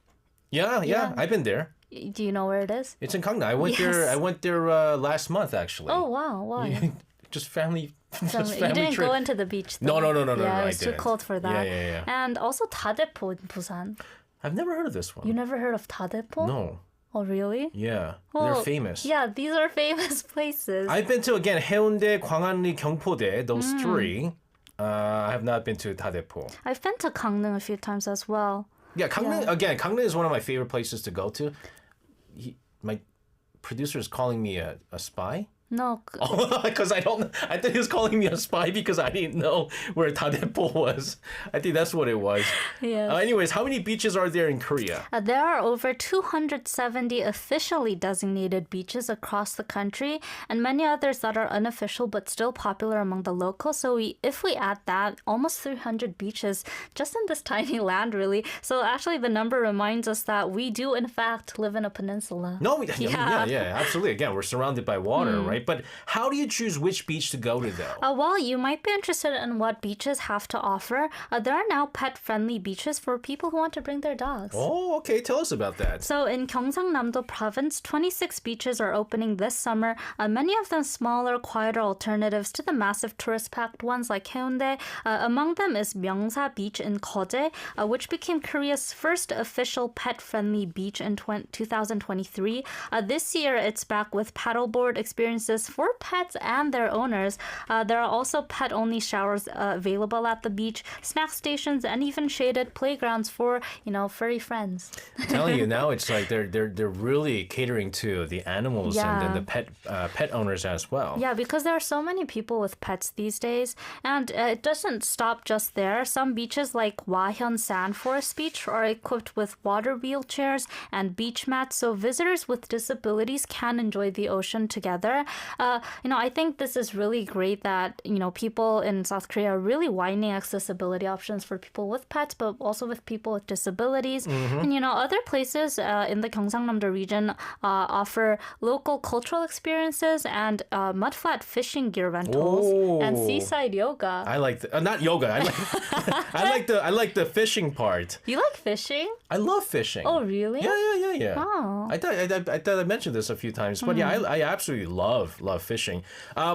Yeah, I've been there. Do you know where it is? It's in Gangneung. I went there last month actually. Oh wow, why? Just family. You didn't trip. go into the beach though. No. Yeah, I it's too didn't. cold for that. Yeah. And also Dadepo in Busan. I've never heard of this one. You never heard of Dadepo? No. Oh really? Yeah, Well, they're famous. Yeah, these are famous places. I've been to again Haeundae, Gwangalli, Gyeongpodae. Those three. I have not been to Dadepo. I've been to Gangneung a few times as well. Yeah, Gangneung. Again, Gangneung is one of my favorite places to go to. My producer is calling me a spy. No. Because I think he was calling me a spy because I didn't know where Dadepo was. I think that's what it was. Yes. Anyways, how many beaches are there in Korea? There are over 270 officially designated beaches across the country and many others that are unofficial but still popular among the locals. So if we add that, almost 300 beaches just in this tiny land, really. So actually the number reminds us that we do in fact live in a peninsula. No, yeah, absolutely. Again, we're surrounded by water, right? But how do you choose which beach to go to, though? Well, you might be interested in what beaches have to offer. There are now pet-friendly beaches for people who want to bring their dogs. Oh, okay. Tell us about that. So in Gyeongsangnam-do province, 26 beaches are opening this summer. Many of them smaller, quieter alternatives to the massive tourist-packed ones like Haeundae. Among them is Myeongsa Beach in Kojae, which became Korea's first official pet-friendly beach in 2023. This year, it's back with paddleboard experiences for pets and their owners. There are also pet-only showers available at the beach, snack stations, and even shaded playgrounds for, furry friends. I'm telling you now, it's like they're really catering to the animals and the pet owners as well. Yeah, because there are so many people with pets these days, and it doesn't stop just there. Some beaches like Hwahyun Sand Forest Beach are equipped with water wheelchairs and beach mats, so visitors with disabilities can enjoy the ocean together. I think this is really great that, people in South Korea are really widening accessibility options for people with pets, but also with people with disabilities. And, other places in the Gyeongsangnam-do region offer local cultural experiences and mudflat fishing gear rentals and seaside yoga. I like not yoga. I like the fishing part. You like fishing? I love fishing. Oh, really? Yeah. Oh. I thought I mentioned this a few times, but yeah, I absolutely love fishing.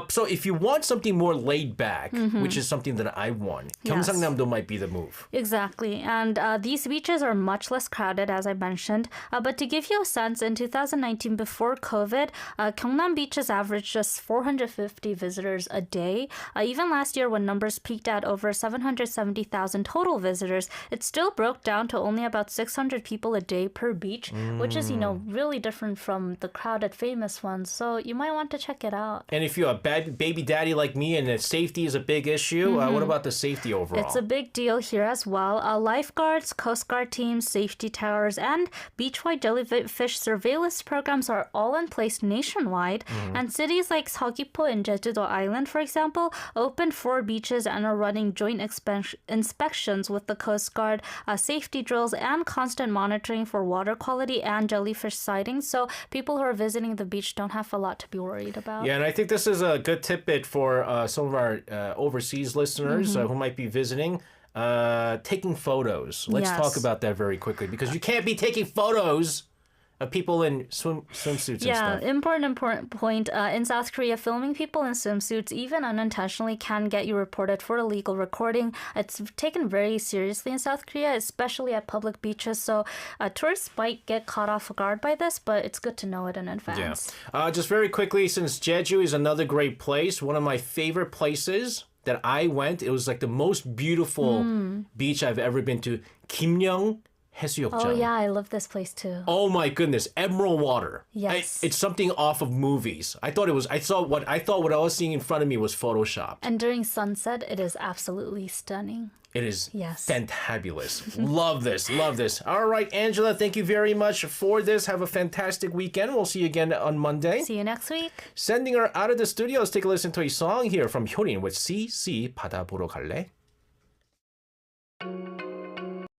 So if you want something more laid back, which is something that I want, Yes. Gyeongsangnam-do might be the move. Exactly. And these beaches are much less crowded, as I mentioned. But to give you a sense, in 2019, before COVID, Gyeongnam beaches averaged just 450 visitors a day. Even last year, when numbers peaked at over 770,000 total visitors, it still broke down to only about 600 people a day per beach, which is, really different from the crowded famous ones. So you might want to check it out. And if you're a bad baby daddy like me and safety is a big issue, what about the safety overall? It's a big deal here as well. Lifeguards, Coast Guard teams, safety towers, and beach-wide jellyfish surveillance programs are all in place nationwide. And cities like Seogwipo and Jeju-do Island, for example, opened 4 beaches and are running joint inspections with the Coast Guard, safety drills, and constant monitoring for water quality and jellyfish sightings. So people who are visiting the beach don't have a lot to be worried about. Yeah, and I think this is a good tidbit for some of our overseas listeners who might be visiting. Taking photos. Let's Yes. talk about that very quickly because you can't be taking photos of people in swimsuits and stuff. Important point. In South Korea, filming people in swimsuits, even unintentionally, can get you reported for illegal recording. It's taken very seriously in South Korea, especially at public beaches. So tourists might get caught off guard by this, but it's good to know it in advance. Yeah. Just very quickly, since Jeju is another great place, one of my favorite places that I went, it was like the most beautiful beach I've ever been to. Kimyeong 해수욕장. Oh yeah, I love this place too. Oh my goodness, emerald water. Yes. It's something off of movies. I thought what I was seeing in front of me was Photoshop. And during sunset, it is absolutely stunning. It is Yes. fantabulous. Love this. All right, Angela, thank you very much for this. Have a fantastic weekend. We'll see you again on Monday. See you next week. Sending her out of the studio, let's take a listen to a song here from Hyorin with CC 바다 보러 갈래?